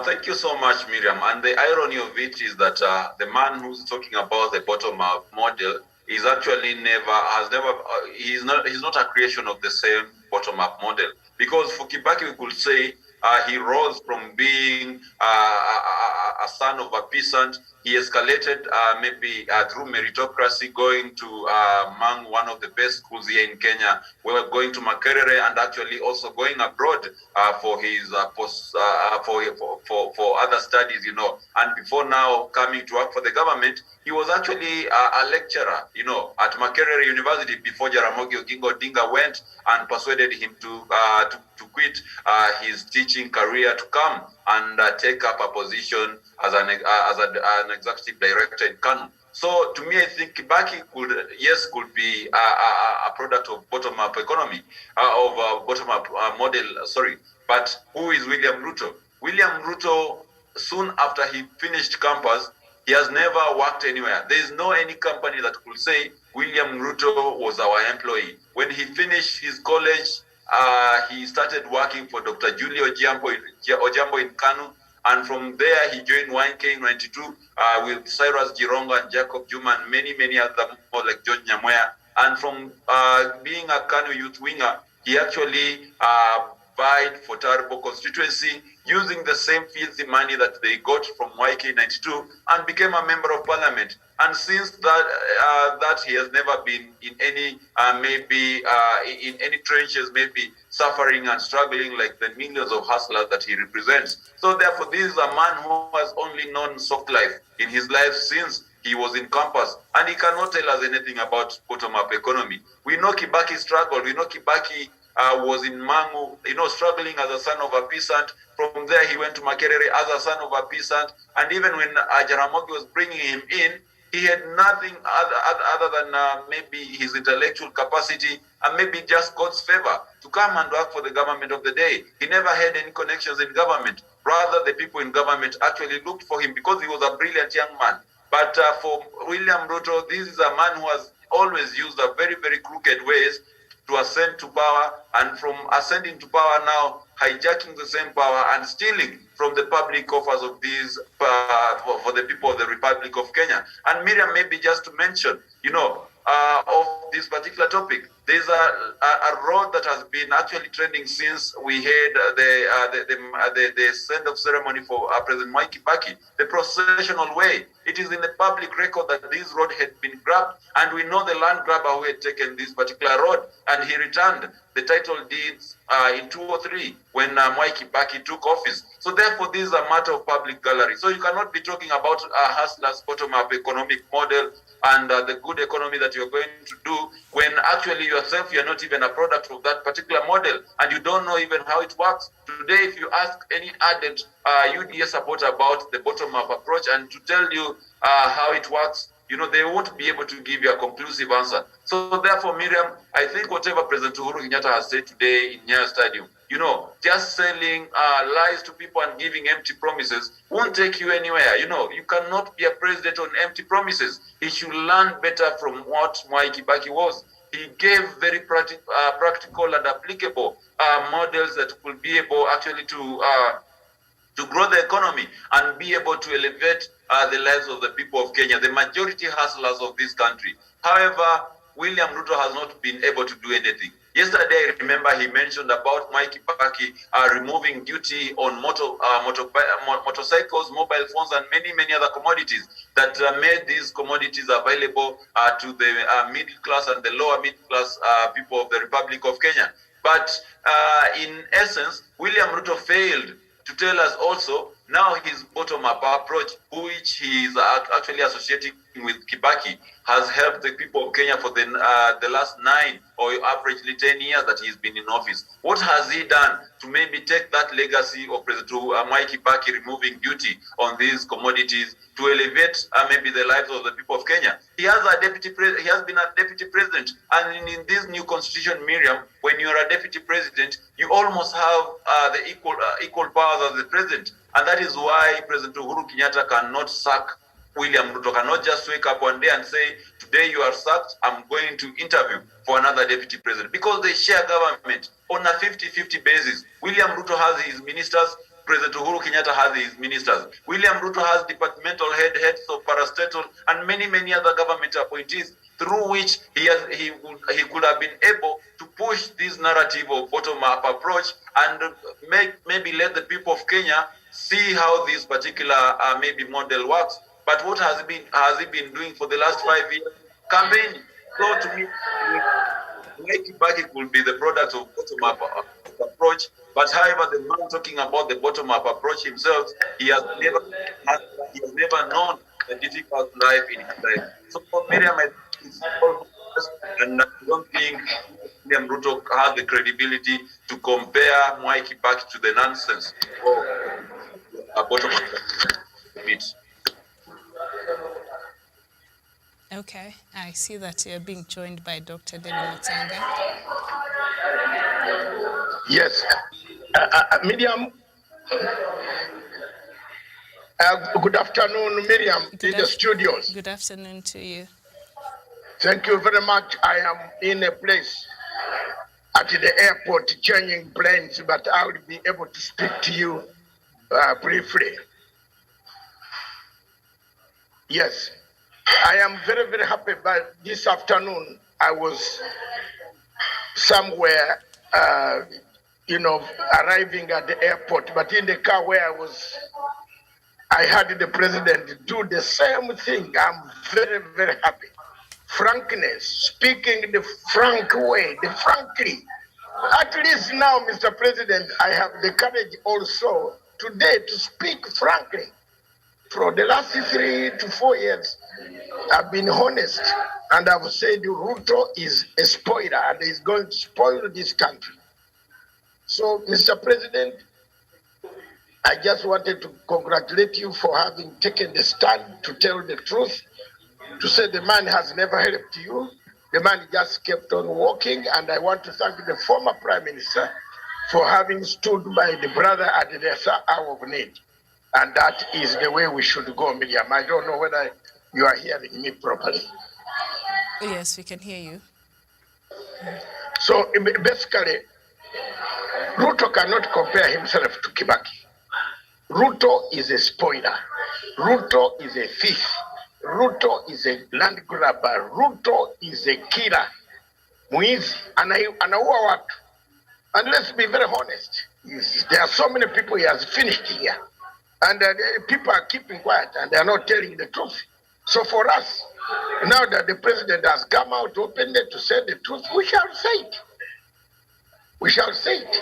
Speaker 3: Thank you so much, Miriam. And the irony of it is that the man who's talking about the bottom-up model is actually he's not a creation of the same bottom-up model. Because for Kibaki, we could say he rose from being a son of a peasant. He escalated maybe through meritocracy, going to among one of the best schools here in Kenya. We were going to Makerere and actually also going abroad for his for other studies, And before now coming to work for the government, he was actually a lecturer, at Makerere University before Jaramogi Oginga Odinga went and persuaded him to quit his teaching career to come and take up a position as an executive director in Kanu. So to me, I think Kibaki could be a product of bottom-up economy, of bottom-up model, sorry. But who is William Ruto? William Ruto, soon after he finished campus, he has never worked anywhere. There is no any company that could say William Ruto was our employee. When he finished his college, he started working for Dr. Julie Ojambo in Kanu, and from there he joined 1K92 with Cyrus Jironga and Jacob Juma and many other more like George Nyamoya. And from being a Kanu youth winger, he actually vied for Taribo constituency using the same filthy money that they got from YK92 and became a member of parliament. And since that he has never been in any in any trenches, maybe suffering and struggling like the millions of hustlers that he represents. So therefore, this is a man who has only known soft life in his life since he was in campus, and he cannot tell us anything about bottom-up economy. We know Kibaki struggled. We know Kibaki was in Mangu, struggling as a son of a peasant. From there, he went to Makerere as a son of a peasant. And even when Jaramogi was bringing him in, he had nothing other than maybe his intellectual capacity and maybe just God's favor to come and work for the government of the day. He never had any connections in government. Rather, the people in government actually looked for him because he was a brilliant young man. But for William Ruto, this is a man who has always used a very, very crooked ways to ascend to power, and from ascending to power now, hijacking the same power and stealing from the public coffers of these for the people of the Republic of Kenya. And Miriam, maybe just to mention, of this particular topic, there's a road that has been actually trending since we had the send-off ceremony for President Mwai Kibaki, the processional way. It is in the public record that this road had been grabbed, and we know the land grabber who had taken this particular road, and he returned the title deeds in 2003 when Mwai Kibaki took office. So therefore, this is a matter of public gallery. So you cannot be talking about a hustler's bottom-up economic model and the good economy that you're going to do when actually yourself, you're not even a product of that particular model, and you don't know even how it works. Today, if you ask any ardent UDA supporter about the bottom-up approach and to tell you how it works, they won't be able to give you a conclusive answer. So therefore, Miriam, I think whatever President Uhuru Kenyatta has said today in Nyayo Stadium, just selling lies to people and giving empty promises won't take you anywhere. You cannot be a president on empty promises. He should learn better from what Mwai Kibaki was. He gave very practical and applicable models that could be able actually to grow the economy and be able to elevate the lives of the people of Kenya, the majority hustlers of this country. However, William Ruto has not been able to do anything. Yesterday, I remember he mentioned about Mwai Kibaki removing duty on motorcycles, mobile phones, and many, many other commodities that made these commodities available to the middle class and the lower middle class people of the Republic of Kenya. But in essence, William Ruto failed to tell us also now his bottom-up approach, which he is actually associating with Kibaki, has helped the people of Kenya for the last 9 or averagely 10 years that he's been in office. What has he done to maybe take that legacy of President Mwai Kibaki removing duty on these commodities to elevate maybe the lives of the people of Kenya? He has been a deputy president, and in this new constitution, Miriam, when you are a deputy president, you almost have the equal powers as the president, and that is why President Uhuru Kenyatta cannot sack William Ruto, cannot just wake up one day and say, today you are sacked, I'm going to interview for another deputy president, because they share government on a 50-50 basis. William Ruto has his ministers, President Uhuru Kenyatta has his ministers. William Ruto has departmental heads of parastatal and many, many other government appointees through which he could have been able to push this narrative of bottom-up approach and maybe let the people of Kenya see how this particular maybe model works. But what has he been doing for the last 5 years? Campaigning. So to me, Mwai Kibaki could be the product of bottom-up approach. But however, the man talking about the bottom-up approach himself, he has never known the difficult life in his life. So for Miriam, I think it's all and I don't think William Ruto has the credibility to compare Mwai Kibaki to the nonsense of a bottom-up bit.
Speaker 4: Okay, I see that you're being joined by Dr. David Matanga.
Speaker 5: Yes, Miriam. Good afternoon, Miriam, in the studios.
Speaker 4: Good afternoon to you.
Speaker 5: Thank you very much. I am in a place at the airport changing planes, but I will be able to speak to you briefly. Yes. I am very, very happy, but this afternoon I was somewhere, arriving at the airport, but in the car where I had the president do the same thing. I'm very, very happy. Frankness, speaking the frank way, frankly. At least now, Mr. President, I have the courage also today to speak frankly. For the last 3 to 4 years, I've been honest, and I've said Ruto is a spoiler and is going to spoil this country. So, Mr. President, I just wanted to congratulate you for having taken the stand to tell the truth, to say the man has never helped you. The man just kept on walking, and I want to thank the former Prime Minister for having stood by the brother at the hour of need. And that is the way we should go, Miriam. I don't know whether you are hearing me properly.
Speaker 4: Yes, we can hear you.
Speaker 5: So basically, Ruto cannot compare himself to Kibaki. Ruto is a spoiler. Ruto is a thief. Ruto is a land grabber. Ruto is a killer. Mwizi, anaua watu. And let's be very honest. There are so many people he has finished here. And people are keeping quiet and they are not telling the truth. So for us, now that the president has come out openly to say the truth, we shall say it. We shall say it.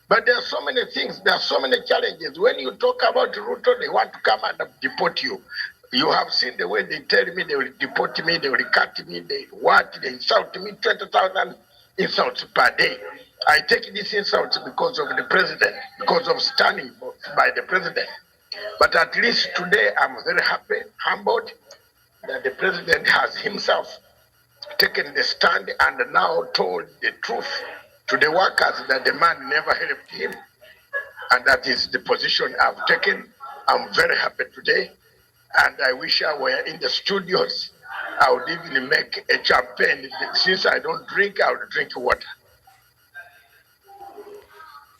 Speaker 5: But there are so many things, there are so many challenges. When you talk about Ruto, they want to come and deport you. You have seen the way they tell me they will deport me, they will cut me, they insult me, 20,000 insults per day. I take these insults because of the president, because of standing by the president. But at least today I'm very happy, humbled, that the president has himself taken the stand and now told the truth to the workers that the man never helped him. And that is the position I've taken. I'm very happy today. And I wish I were in the studios. I would even make a champagne. Since I don't drink, I would drink water.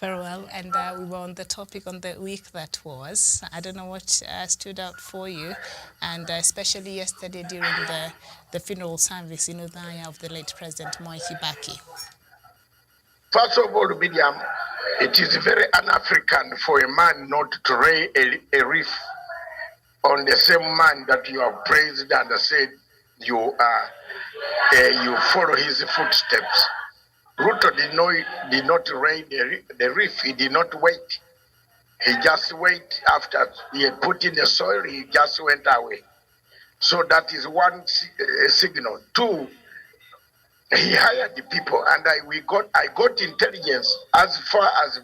Speaker 4: Very well, and we were on the topic on the week that was. I don't know what stood out for you, and especially yesterday during the funeral service in Udhaya of the late President Moi Kibaki.
Speaker 5: First of all, Miriam, it is very un-African for a man not to lay a wreath on the same man that you have praised and said you follow his footsteps. Ruto did not lay the wreath. He did not wait. He just wait after he had put in the soil. He just went away. So that is one signal. Two, he hired the people, and I got intelligence as far as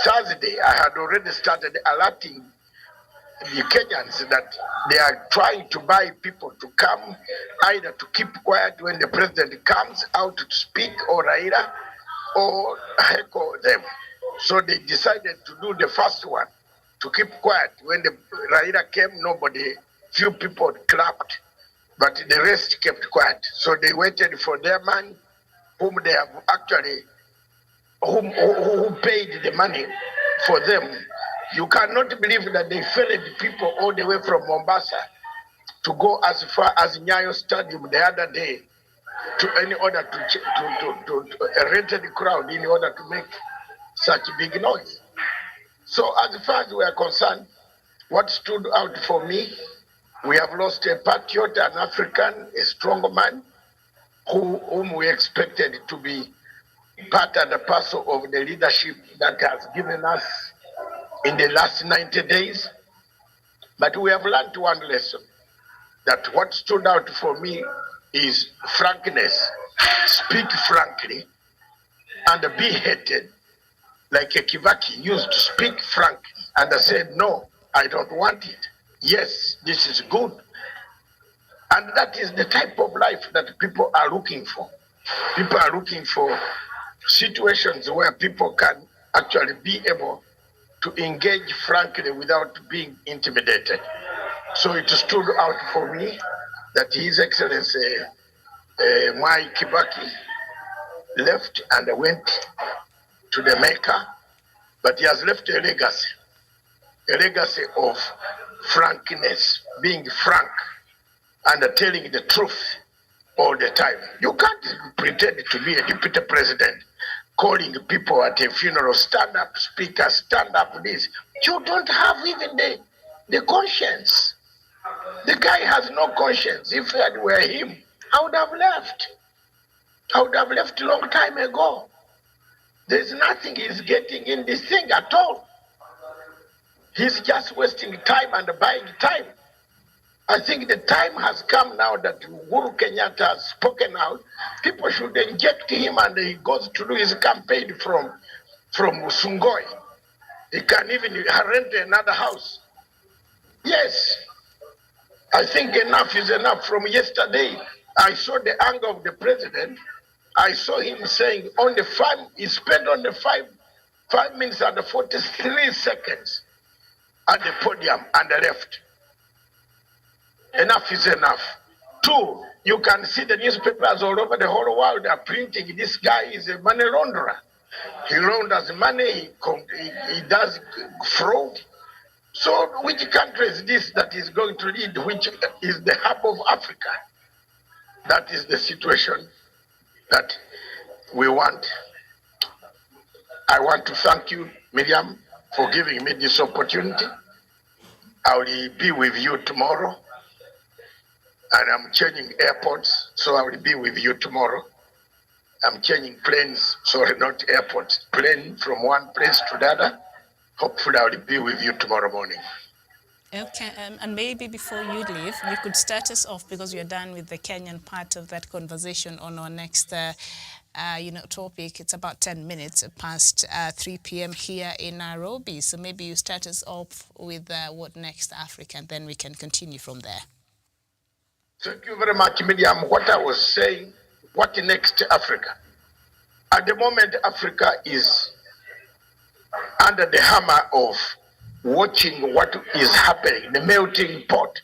Speaker 5: Thursday. I had already started alerting the Kenyans that they are trying to buy people to come, either to keep quiet when the president comes out to speak, or Raila, or heckle them. So they decided to do the first one, to keep quiet. When the Raila came, few people clapped, but the rest kept quiet. So they waited for their man, whom they have actually, who paid the money for them. You cannot believe that they ferried people all the way from Mombasa to go as far as Nyayo Stadium the other day in order to rent the crowd in order to make such big noise. So as far as we are concerned, what stood out for me, we have lost a patriot, an African, a strong man, whom we expected to be part and parcel of the leadership that has given us in the last 90 days. But we have learned one lesson, that what stood out for me is frankness. Speak frankly and be hated, like Kibaki used to speak frankly and I said, no, I don't want it. Yes, this is good. And that is the type of life that people are looking for. People are looking for situations where people can actually be able to engage frankly without being intimidated. So it stood out for me that His Excellency Mwai Kibaki left and went to the Mecca, but he has left a legacy of frankness, being frank and telling the truth all the time. You can't pretend to be a deputy president calling people at a funeral, stand up, speaker, stand up, this. You don't have even the conscience. The guy has no conscience. If it were him, I would have left. I would have left a long time ago. There's nothing he's getting in this thing at all. He's just wasting time and buying time. I think the time has come now that Uhuru Kenyatta has spoken out. People should inject him and he goes to do his campaign from Sungoi. He can even rent another house. Yes, I think enough is enough. From yesterday, I saw the anger of the president. I saw him saying he spent on the 5 minutes and 43 seconds at the podium and left. Enough is enough. Two, you can see the newspapers all over the whole world are printing this guy is a money launderer. He launders money, he does fraud. So which country is this that is going to lead, which is the hub of Africa? That is the situation that we want. I want to thank you, Miriam, for giving me this opportunity. I will be with you tomorrow. And I'm changing airports, so I will be with you tomorrow. I'm changing planes, sorry, not airports, plane from one place to the other. Hopefully I will be with you tomorrow morning.
Speaker 4: Okay, and maybe before you leave, you could start us off, because you're done with the Kenyan part of that conversation, on our next topic. It's about 10 minutes past 3 p.m. here in Nairobi. So maybe you start us off with what next Africa, and then we can continue from there.
Speaker 5: Thank you very much, Miriam. What I was saying, what next Africa? At the moment, Africa is under the hammer of watching what is happening, the melting pot.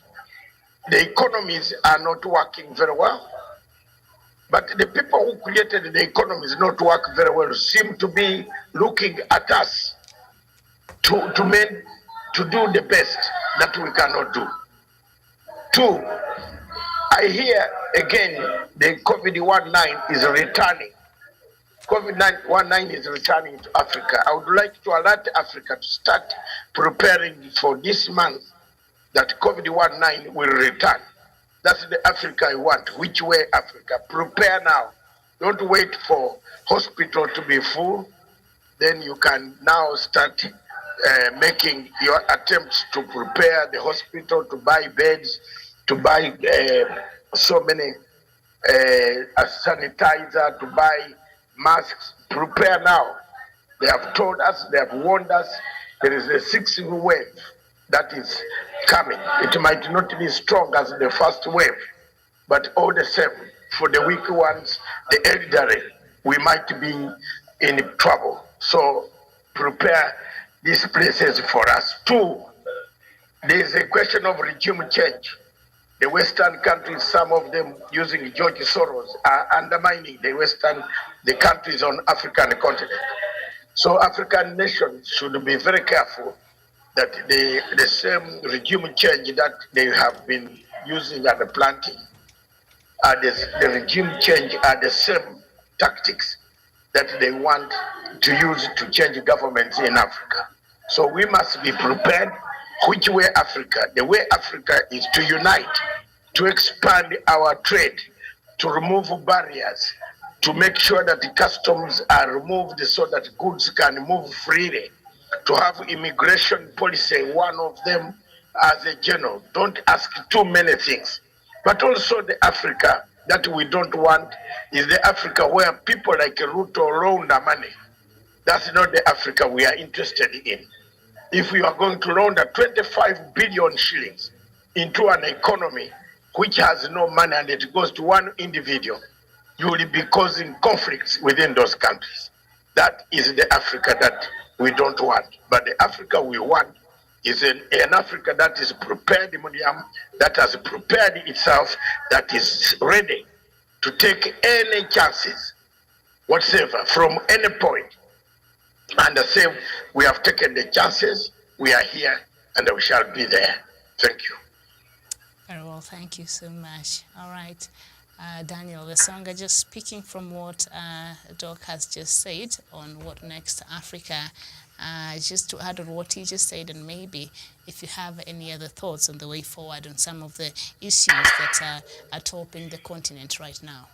Speaker 5: The economies are not working very well. But the people who created the economies not work very well seem to be looking at us to do the best that we cannot do. Two, I hear again the COVID-19 is returning. COVID-19 is returning to Africa. I would like to alert Africa to start preparing for this month that COVID-19 will return. That's the Africa I want. Which way, Africa? Prepare now. Don't wait for hospital to be full. Then you can now start making your attempts to prepare the hospital, to buy beds, to buy so many sanitizer, to buy masks. Prepare now. They have told us, they have warned us, there is a sixth wave that is coming. It might not be strong as the first wave, but all the same, for the weak ones, the elderly, we might be in trouble. So prepare these places for us. Two, there is a question of regime change. The Western countries, some of them using George Soros, are undermining the countries on African continent. So African nations should be very careful that the same regime change that they have been using and planting, the regime change are the same tactics that they want to use to change governments in Africa. So we must be prepared. Which way Africa? The way Africa is to unite, to expand our trade, to remove barriers, to make sure that the customs are removed so that goods can move freely, to have immigration policy, one of them as a general. Don't ask too many things. But also the Africa that we don't want is the Africa where people like Ruto launder money. That's not the Africa we are interested in. If we are going to launder 25 billion shillings into an economy which has no money and it goes to one individual, you will be causing conflicts within those countries. That is the Africa that we don't want. But the Africa we want is an Africa that is prepared, that has prepared itself, that is ready to take any chances whatsoever from any point. And the same, we have taken the chances, we are here, and we shall be there. Thank you.
Speaker 4: Very well, thank you so much. All right. Daniel Wesonga, just speaking from what Doc has just said on what next Africa, just to add on what he just said, and maybe if you have any other thoughts on the way forward on some of the issues that are topping the continent right now.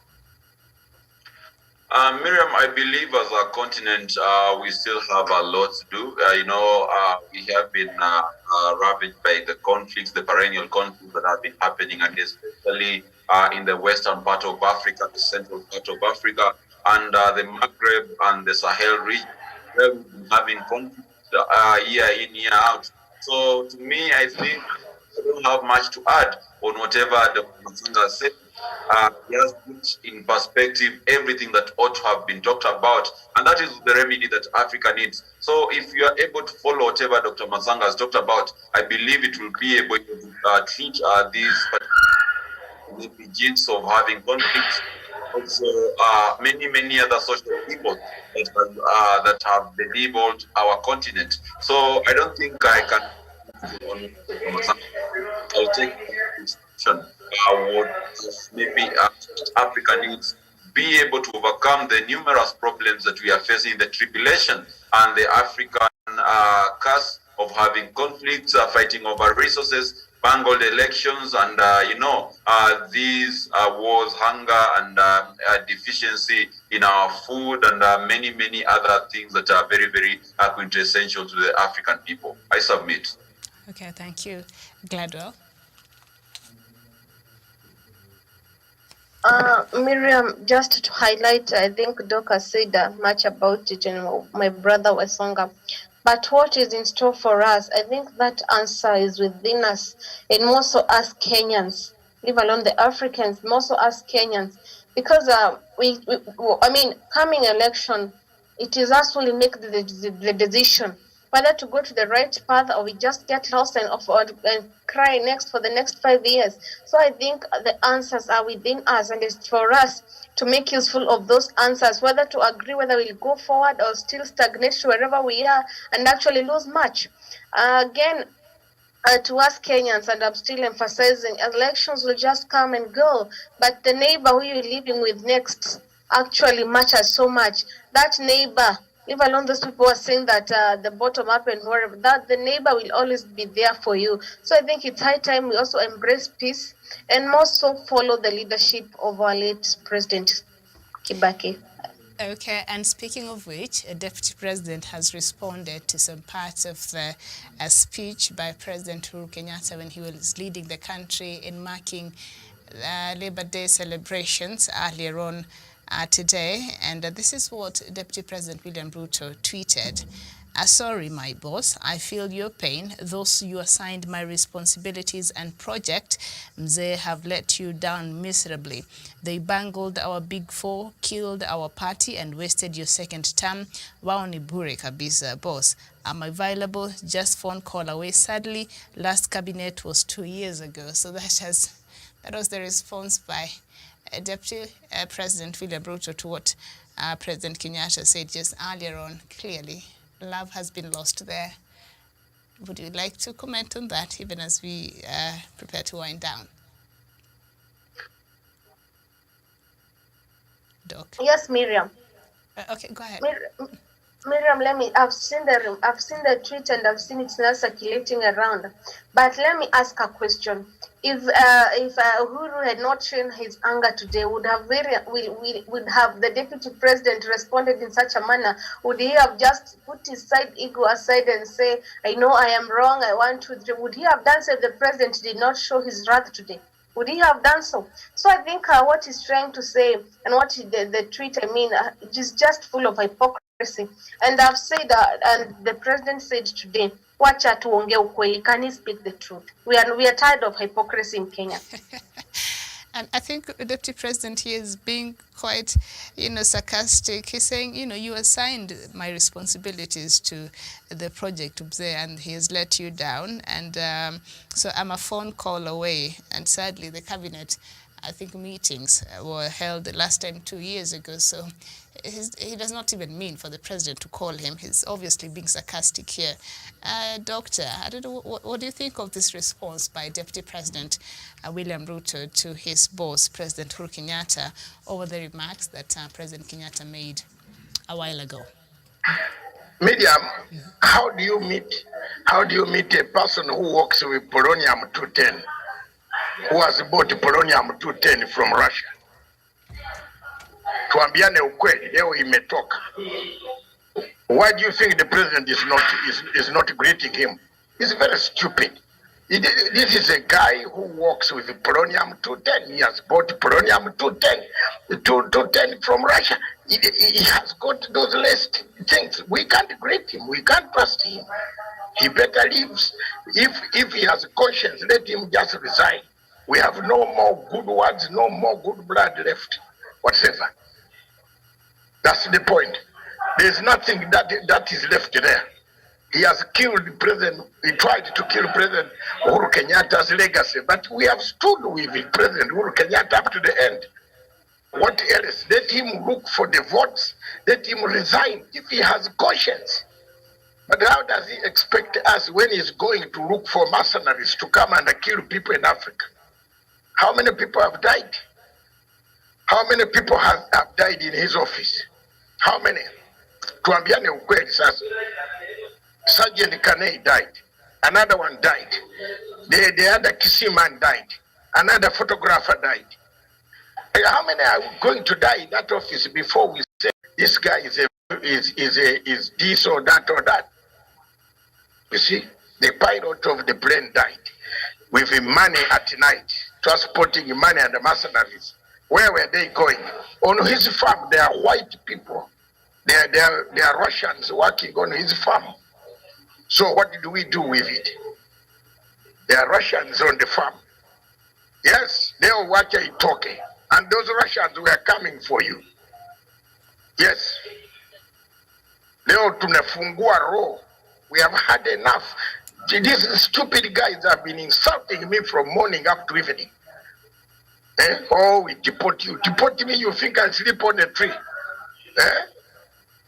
Speaker 3: Miriam, I believe as a continent, we still have a lot to do. We have been ravaged by the conflicts, the perennial conflicts that have been happening, and especially in the western part of Africa, the central part of Africa, and the Maghreb and the Sahel region, where we've been having conflicts year in, year out. So to me, I think I don't have much to add on whatever Dr. Masinga said. He has put in perspective everything that ought to have been talked about, and that is the remedy that Africa needs. So if you are able to follow whatever Dr. Masanga has talked about, I believe it will be able to treat these refugees of having conflicts, also many other social evils that have believed our continent. So I don't think I can on I'll take discussion what maybe Africa needs be able to overcome the numerous problems that we are facing, the tribulation and the African curse of having conflicts, fighting over resources, bungled elections, and these wars, hunger, and deficiency in our food, and many other things that are very quintessential to the African people. I submit.
Speaker 4: Okay, thank you. Gladwell.
Speaker 2: Miriam, just to highlight, I think Doc has said much about it, and my brother Wesonga. But what is in store for us? I think that answer is within us, and more so us Kenyans, leave alone the Africans, more so us Kenyans, because coming election, it is us who will make the decision whether to go to the right path or we just get lost and cry next for the next 5 years. So I think the answers are within us, and it's for us to make useful of those answers, whether to agree whether we'll go forward or still stagnate wherever we are and actually lose much. To us Kenyans, and I'm still emphasizing, elections will just come and go, but the neighbor who you're living with next actually matters so much. That neighbor, leave alone those people who are saying that the bottom up and whatever, that the neighbor will always be there for you. So I think it's high time we also embrace peace and more so follow the leadership of our late President Kibaki.
Speaker 4: Okay, and speaking of which, a deputy president has responded to some parts of the speech by President Uhuru Kenyatta when he was leading the country in marking Labor Day celebrations earlier on today. And this is what Deputy President William Ruto tweeted. Sorry, my boss, I feel your pain. Those you assigned my responsibilities and project, Mzee, have let you down miserably. They bungled our big four, killed our party, and wasted your second term. Wao ni bure kabisa, boss. Am I available? Just phone call away. Sadly, last cabinet was 2 years ago. So that was the response by Deputy President William Ruto to what President Kenyatta said just earlier on. Clearly, love has been lost there. Would you like to comment on that, even as we prepare to wind down? Doc.
Speaker 2: Yes, Miriam.
Speaker 4: Okay, go ahead.
Speaker 2: Miriam, I've seen the tweet and I've seen it now circulating around. But let me ask a question. If Uhuru had not shown his anger today, would have the deputy president responded in such a manner? Would he have just put his ego aside and say, I know I am wrong, I want to? Would he have done so if the president did not show his wrath today? Would he have done so? So I think what he's trying to say and what the tweet, it is just full of hypocrisy. And I've said and the president said today, wacha tuongee ukweli. Can he speak the truth? We are tired of hypocrisy in Kenya.
Speaker 4: And I think the Deputy President here is being quite, sarcastic. He's saying, you assigned my responsibilities to the project up there, and he has let you down. And so I'm a phone call away. And sadly, the cabinet, I think, meetings were held the last time 2 years ago. So he does not even mean for the president to call him. He's obviously being sarcastic here. Doctor, I don't know, what do you think of this response by Deputy President William Ruto to his boss, President Uhuru Kenyatta, over the remarks that President Kenyatta made a while ago?
Speaker 5: Miriam, how do you meet a person who works with polonium-210, who has bought polonium-210 from Russia? Tuambiane ukweli, leo imetoka. Why do you think the president is not greeting him? It's very stupid. This is a guy who works with polonium-210. He has bought polonium-210 from Russia. He has got those list things. We can't greet him. We can't trust him. He better leave. If he has a conscience, let him just resign. We have no more good words, no more good blood left whatsoever. That's the point. There's nothing that is left there. He has killed the president. He tried to kill President Uhuru Kenyatta's legacy, but we have stood with President Uhuru Kenyatta up to the end. What else? Let him look for the votes. Let him resign if he has conscience. But how does he expect us when he's going to look for mercenaries to come and kill people in Africa? How many people have died? How many people have died in his office? How many? Tuambiane ukweli sasa. Sergeant Kanei died. Another one died. The other Kisi man died. Another photographer died. How many are going to die in that office before we say this guy is this or that or that? You see, the pilot of the plane died with money at night, transporting money and the mercenaries. Where were they going? On his farm, there are white people. There are Russians working on his farm. So what did we do with it? There are Russians on the farm. Yes, they will watch it talking. And those Russians were coming for you. Yes. Leo tunafungua roho. We have had enough. These stupid guys have been insulting me from morning up to evening. Oh, we deport you. Deport me, you think I sleep on a tree?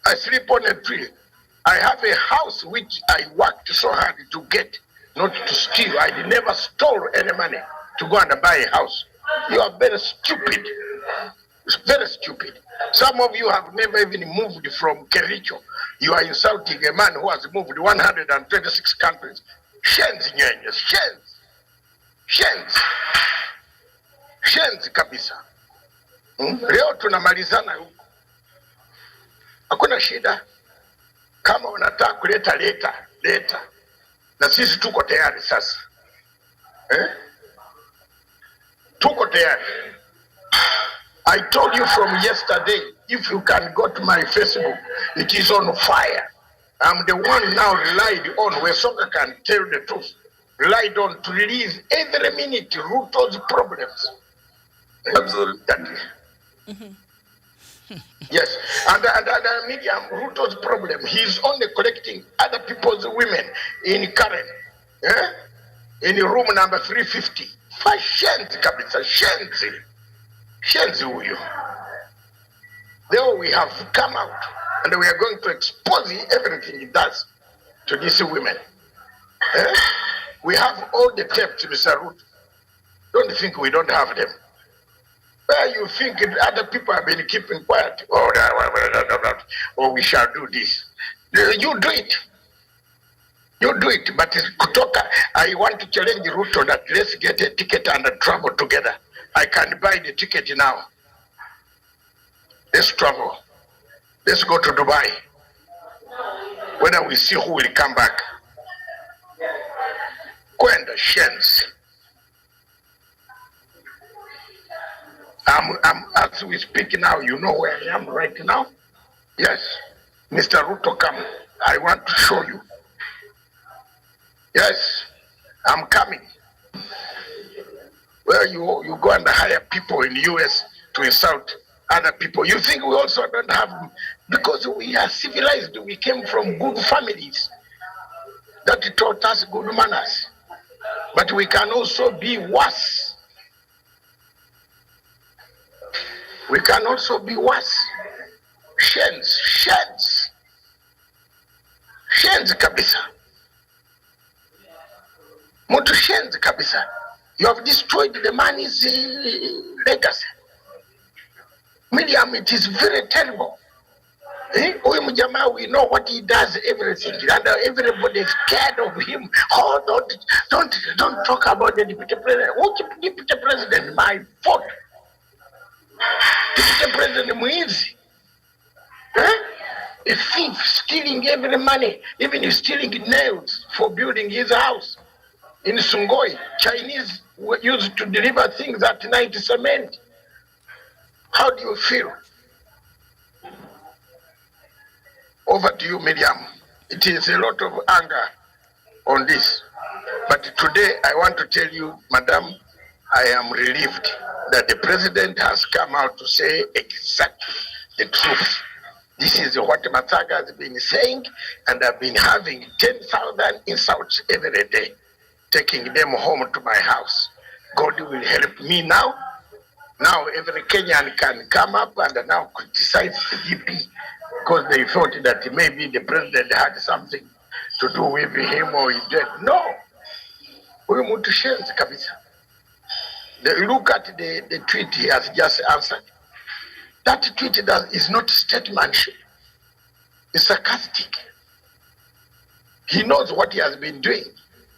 Speaker 5: I sleep on a tree. I have a house which I worked so hard to get, not to steal. I never stole any money to go and buy a house. You are very stupid. It's very stupid. Some of you have never even moved from Kericho. You are insulting a man who has moved 126 countries. Shenzi nyenye, shenzi. Shenzi. Shenzi kabisa. Leo tunamalizana huko. Hakuna shida. Kama unataka kuleta leta. Na sisi tuko tayari sasa. Tuko tayari. I told you from yesterday, if you can go to my Facebook, it is on fire. I'm the one now relied on, where Soka can tell the truth, relied on to release every minute Ruto's problems.
Speaker 3: Absolutely.
Speaker 5: Yes, and Miriam, Ruto's problem, he's only collecting other people's women in Karen, in room number 350. Shenzi kabisa, shenzi huyu. There we have come out and we are going to expose everything he does to these women. We have all the tapes, Mr. Ruto. Don't think we don't have them. Where you think other people have been keeping quiet, or we shall do this. You do it. You do it, but kutoka, I want to challenge Ruto that let's get a ticket and travel together. I can buy the ticket now. Let's travel. Let's go to Dubai. Whether we see who will come back. Kwenda Shens. As we speak now, you know where I am right now? Yes. Mr. Ruto, come. I want to show you. Yes, I'm coming. Where you go and hire people in the US to insult other people. You think we also don't have, because we are civilized, we came from good families that taught us good manners. But we can also be worse. We can also be worse. Shens kabisa. Mtu shenzi kabisa. You have destroyed the man's legacy. Miriam, it is very terrible. Huyu mjamaa, we know what he does, everything, and everybody is scared of him. Oh, don't talk about the deputy president. Which deputy president? My fault. Deputy president Muizi. A thief stealing every money, even stealing nails for building his house. In Sungoi, Chinese were used to deliver things at night, cement. How do you feel? Over to you, Miriam. It is a lot of anger on this. But today I want to tell you, Madam, I am relieved that the president has come out to say exactly the truth. This is what Matsaga has been saying, and I've been having 10,000 insults every day, taking them home to my house. God will help me now Now every Kenyan can come up and now criticize the DP because they thought that maybe the president had something to do with him or he did. No. Huyu mtu shenzi kabisa. Look at the tweet he has just answered. That tweet is not statementship. It's sarcastic. He knows what he has been doing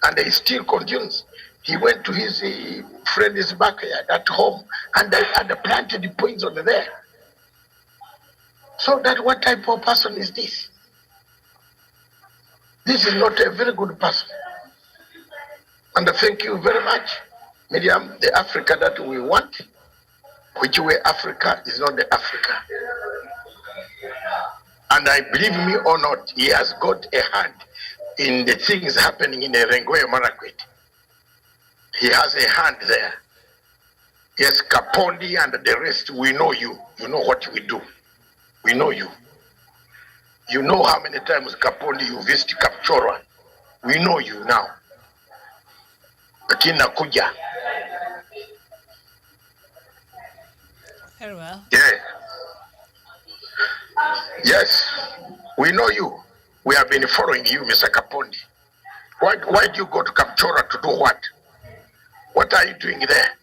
Speaker 5: and he still continues. He went to his friend's backyard at home and planted the poison there. So that what type of person is this? This is not a very good person. And thank you very much, Miriam. The Africa that we want, which way Africa is not the Africa. And I believe me or not, he has got a hand in the things happening in the Rengoya Marakwet. He has a hand there. Yes, Kapondi and the rest, we know you. You know what we do. We know you. You know how many times Kapondi you visit Kapchorwa. We know you now. Lakini nakuja.
Speaker 4: Very well.
Speaker 5: Yeah. Yes, we know you. We have been following you, Mr. Kapondi. Why do you go to Kapchorwa to do what? What are you doing there?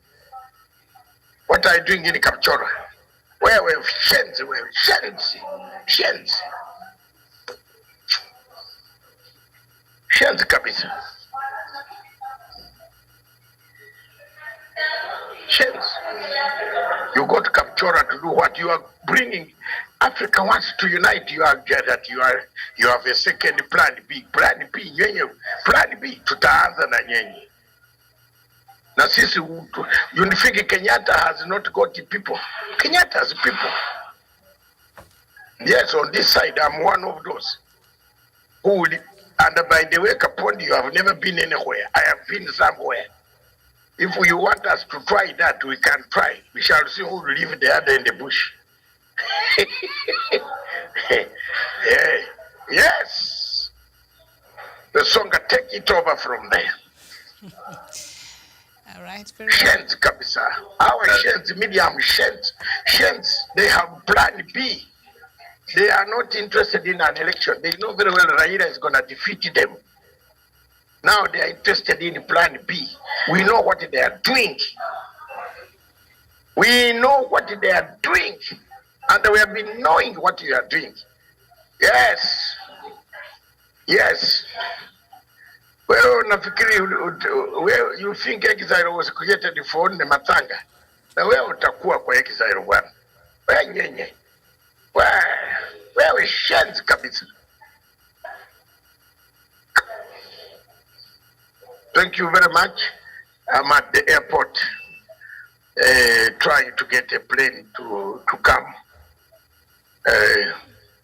Speaker 5: What are you doing in Kapchorwa? Where we have Shenzi, Shenzi kabisa. Shenzi. You go to Kapchorwa to do what? You are bringing. Africa wants to unite. You have a second plan B. Plan B, plan B. Tutaanza na nyenye. Na sisi Unifiki Kenyatta has not got people. Kenyatta has people. Yes, on this side, I'm one of those. And by the way, Kapondi, you have never been anywhere. I have been somewhere. If you want us to try that, we can try. We shall see who will live the other in the bush. Yeah. Yes. The Songa, take it over from there.
Speaker 4: All right.
Speaker 5: Shents kabisa. Our shents, medium shents, they have plan B. They are not interested in an election. They know very well Raila is going to defeat them. Now they are interested in plan B. We know what they are doing. We know what they are doing. And we have been knowing what you are doing. Yes. Yes. Well, you think exile was created for the Matanga. Now where utakuwa kwa exile one? Where nyenye? Where we sheds kabisa? Thank you very much. I'm at the airport trying to get a plane to come.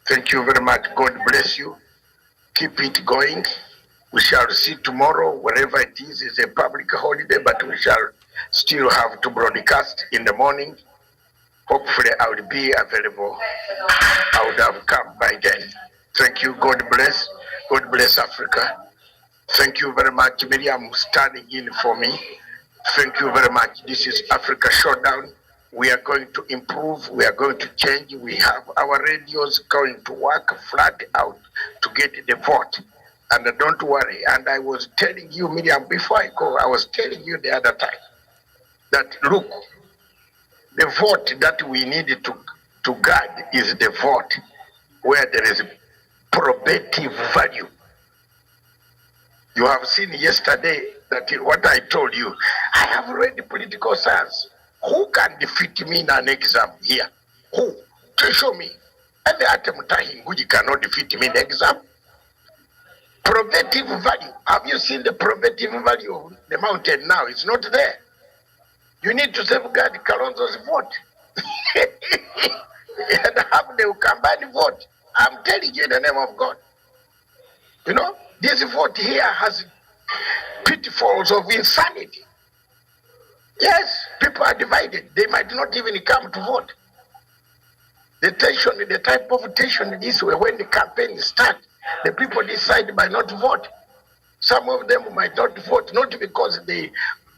Speaker 5: Thank you very much. God bless you. Keep it going. We shall see tomorrow, wherever it is. It's a public holiday, but we shall still have to broadcast in the morning. Hopefully I will be available. I would have come by then. Thank you. God bless. God bless Africa. Thank you very much, Miriam, standing in for me. Thank you very much. This is Africa Showdown. We are going to improve. We are going to change. We have our radios going to work flat out to get the vote. And don't worry. And I was telling you, Miriam, before I go, I was telling you the other time that, look, the vote that we need to guard is the vote where there is probative value. You have seen yesterday that what I told you, I have read political science. Who can defeat me in an exam here? Who? To show me. And the Atemutahi Nguji cannot defeat me in the exam. Probative value. Have you seen the probative value of the mountain now? It's not there. You need to safeguard Kalonzo's vote. And have the Ukambani vote. I'm telling you in the name of God. You know, this vote here has pitfalls of insanity. Yes, people are divided. They might not even come to vote. The tension, the type of tension is when the campaign starts, the people decide by not to vote. Some of them might not vote, not because they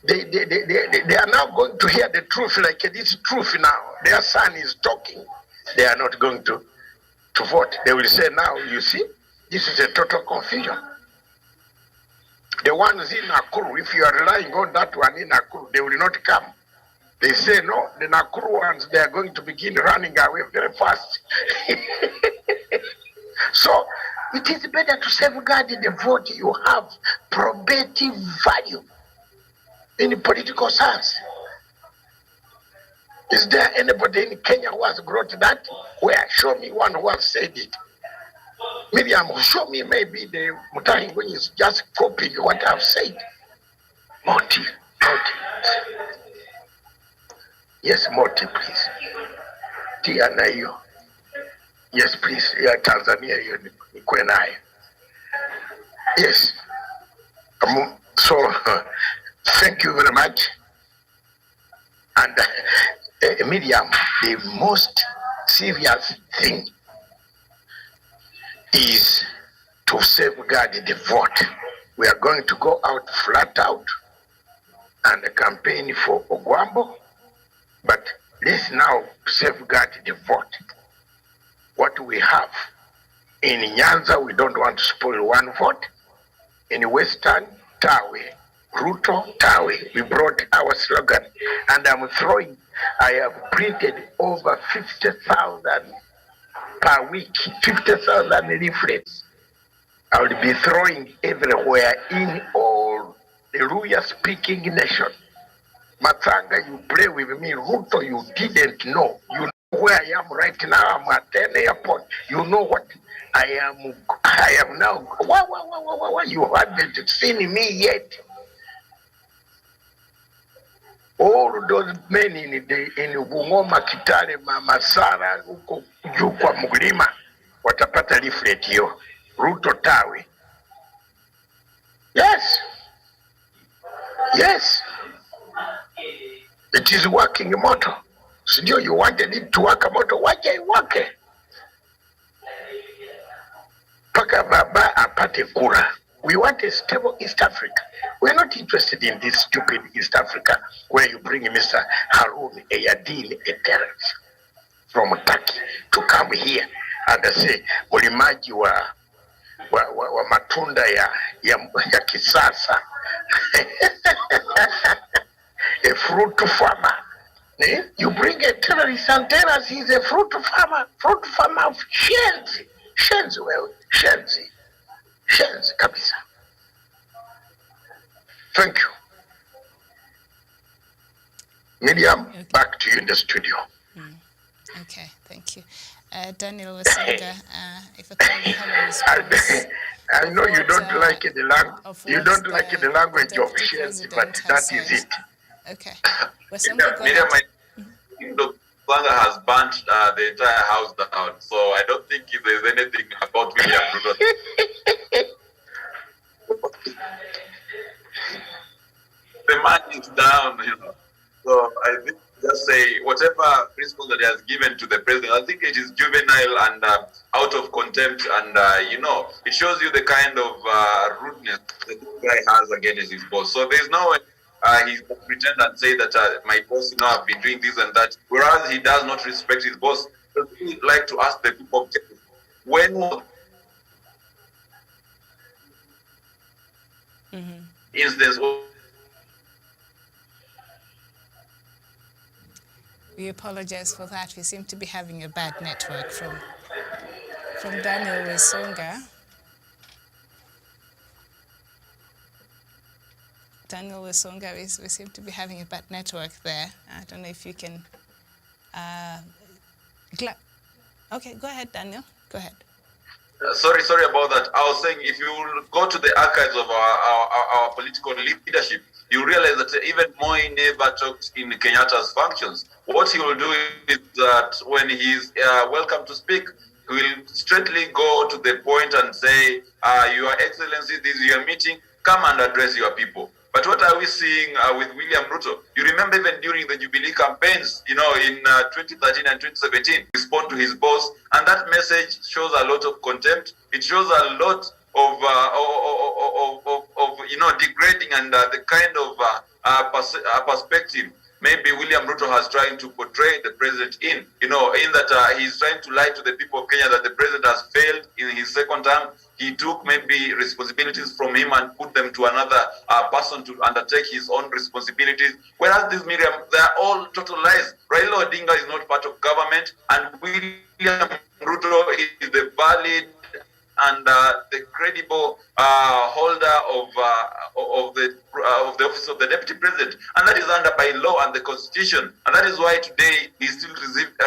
Speaker 5: They are now going to hear the truth, like this truth now. Their son is talking. They are not going to vote. They will say now, you see, this is a total confusion. The ones in Nakuru, if you are relying on that one in Nakuru, they will not come. They say no, the Nakuru ones, they are going to begin running away very fast. So it is better to safeguard the vote. You have probative value in political science. Is there anybody in Kenya who has brought that? Where? Show me one who has said it. Miriam, show me maybe the Mutahi when is just copying what I've said. Mortem. Yes, Mortem, please. Tia na hiyo. Yes, please. Yeah, Tanzania hiyo nikuwe nayo. Yes. So, thank you very much. And Miriam, the most serious thing is to safeguard the vote. We are going to go out flat out and campaign for Ogwambo, but let's now safeguard the vote. What we have in Nyanza, we don't want to spoil one vote. In Western, Tawe, Ruto, Tawe, we brought our slogan, and I have printed over 50,000 per week, 50,000 leaflets. I will be throwing everywhere in all the Luya-speaking nation. Matanga, you play with me. Ruto, you didn't know. You know where I am right now. I'm at 10 airport. You know what? I am now. You haven't seen me yet. All those men in Bungoma, Kitale, Masara, huko juu kwa mlima watapata leaflet hiyo. Ruto Tawe. Yes. It is working moto. Sio you wanted it to work moto, wacha iwake. Paka baba apate kura. We want a stable East Africa. We're not interested in this stupid East Africa where you bring Mr. Harun Eyadin, a terrorist from Turkey, to come here and say, ulimaji wa matunda ya kisasa. A fruit farmer. You bring a terrorist, and terrorist is a fruit farmer of Shenzi. Shenzi kabisa. Thank you. Miriam, okay. Back to you in the studio.
Speaker 4: Okay, thank you. Daniel Wasinga, if at all you have a response.
Speaker 5: I know you don't like the language. You don't like the language of Shenzi, but that is it.
Speaker 4: Okay.
Speaker 3: Miriam, Planga has burnt the entire house down, so I don't think there's anything about William Ruto. The man is down, So I think just say whatever principle that he has given to the president, I think it is juvenile and out of contempt, and it shows you the kind of rudeness that this guy has against his boss. So there's no way he can pretend and say that my boss, have been doing this and that, whereas he does not respect his boss. So we like to ask the people, when was instance?
Speaker 4: We apologize for that. We seem to be having a bad network from Daniel Wesonga. Daniel Wesonga, we seem to be having a bad network there. I don't know if you can... Okay, go ahead, Daniel. Go ahead.
Speaker 3: Sorry about that. I was saying, if you go to the archives of our political leadership, you realize that even Moi never talked in Kenyatta's functions. What he will do is that when he's welcome to speak, he will straightly go to the point and say, Your Excellency, this is your meeting, come and address your people. But what are we seeing with William Ruto? You remember even during the Jubilee campaigns, in 2013 and 2017, respond to his boss, and that message shows a lot of contempt. It shows a lot of degrading and the kind of perspective maybe William Ruto has trying to portray the president in that he's trying to lie to the people of Kenya that the president has failed in his second term. He took maybe responsibilities from him and put them to another person to undertake his own responsibilities. Whereas this Miriam, they are all total lies. Raila Odinga is not part of government, and William Ruto is the valid and the credible holder of the office of the deputy president, and that is under by law and the constitution, and that is why today he's still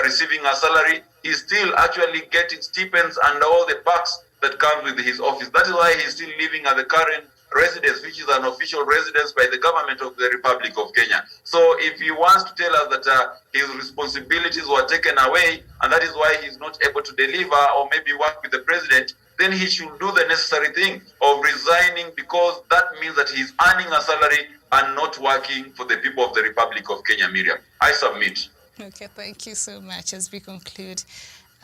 Speaker 3: receiving a salary. He's still actually getting stipends and all the perks that come with his office. That is why he's still living at the current residence, which is an official residence by the government of the Republic of Kenya. So if he wants to tell us that his responsibilities were taken away, and that is why he's not able to deliver or maybe work with the president, then he should do the necessary thing of resigning, because that means that he's earning a salary and not working for the people of the Republic of Kenya. Miriam, I submit.
Speaker 4: Okay, thank you so much. As we conclude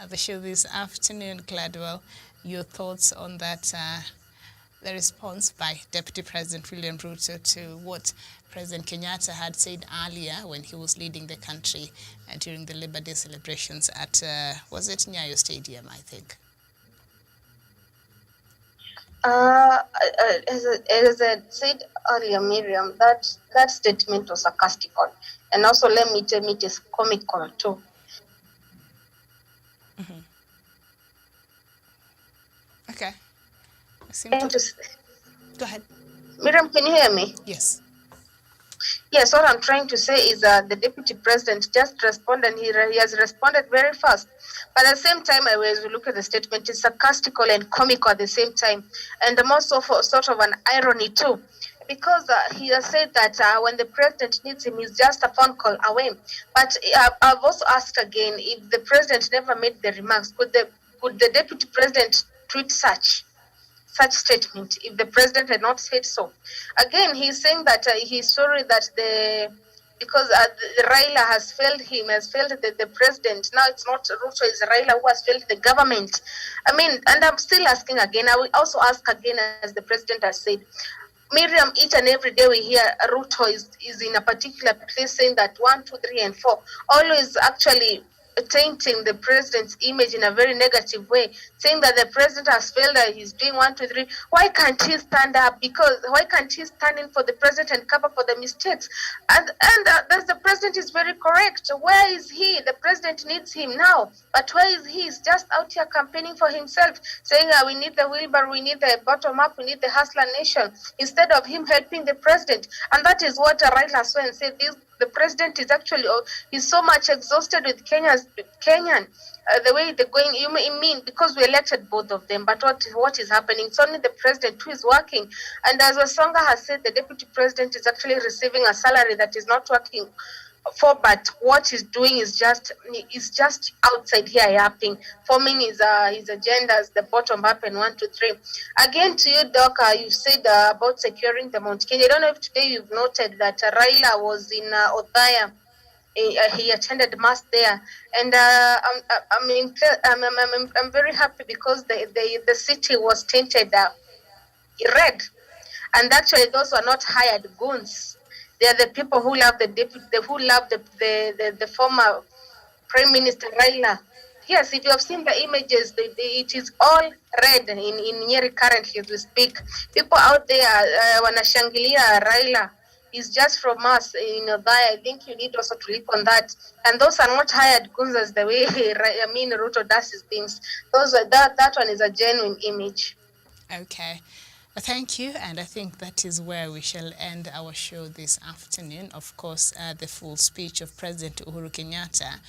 Speaker 4: the show this afternoon, Gladwell, your thoughts on that, the response by Deputy President William Ruto to what President Kenyatta had said earlier when he was leading the country during the Labor Day celebrations at, was it Nyayo Stadium, I think?
Speaker 2: As I said earlier, Miriam, that statement was sarcastical, and also let me tell you, it is comical too.
Speaker 4: Mm-hmm. Okay. Go ahead.
Speaker 2: Miriam, can you hear me?
Speaker 4: Yes.
Speaker 2: Yes, what I'm trying to say is that the deputy president just responded, and he has responded very fast. But at the same time, as we look at the statement, it's sarcastical and comical at the same time, and also for sort of an irony too, because he has said that when the president needs him, he's just a phone call away. But I've also asked again, if the president never made the remarks, could the deputy president tweet such statement if the president had not said so? Again, he's saying that he's sorry that because Raila has failed him, has failed the president. Now it's not Ruto, it's Raila who has failed the government. I mean, and I'm still asking again, I will also ask again, as the president has said, Miriam, each and every day we hear Ruto is in a particular place saying that 1, 2, 3, and 4, always actually tainting the president's image in a very negative way, saying that the president has failed, that he's doing 1, 2, 3. Why can't he stand up? Because why can't he stand in for the president and cover for the mistakes? And the president is very correct. Where is he? The president needs him now, but where is he? He's just out here campaigning for himself, saying we need the wheelbarrow, we need the bottom up, we need the hustler nation, instead of him helping the president. And that is what Raila saw and said, the president is actually, he's so much exhausted with Kenyan, the way they're going. You mean because we elected both of them, but what is happening? It's only the president who is working. And as Wasonga has said, the deputy president is actually receiving a salary that is not working for, but what he's doing is just outside here yapping, forming his agendas, the bottom up and 1, 2, 3. Again to you, Doc, you said about securing the Mount Kenya. I don't know if today you've noted that Raila was in Othaya. He attended mass there, and I'm very happy because the city was tinted red, and actually those were not hired goons. They are the people who love the former Prime Minister Raila. Yes, if you have seen the images, it is all red in Nyeri currently as we speak. People out there wanashangilia Raila. Is just from us in Othaya. I think you need also to look on that. And those are not hired goons as the way Ruto does his things. That one is a genuine image.
Speaker 4: Okay. Thank you, and I think that is where we shall end our show this afternoon. Of course, the full speech of President Uhuru Kenyatta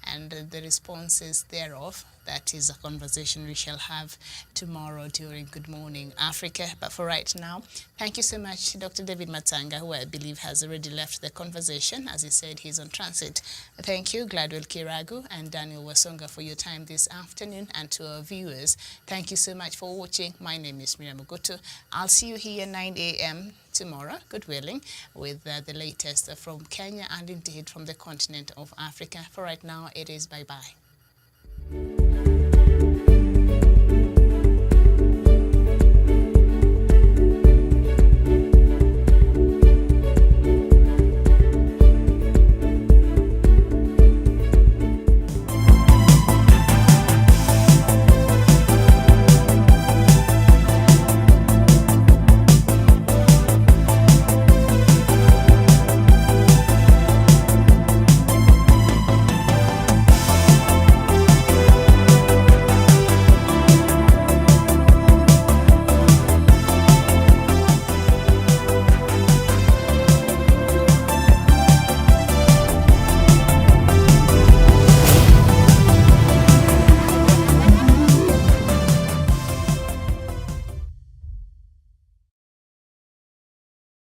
Speaker 4: and the responses thereof. That is a conversation we shall have tomorrow during Good Morning Africa. But for right now, thank you so much, Dr. David Matanga, who I believe has already left the conversation. As he said, he's on transit. Thank you, Gladwell Kiragu and Daniel Wasonga, for your time this afternoon. And to our viewers, thank you so much for watching. My name is Miriam Ogoto. I'll see you here 9 a.m. tomorrow, God willing, with the latest from Kenya and indeed from the continent of Africa. For right now, it is bye-bye.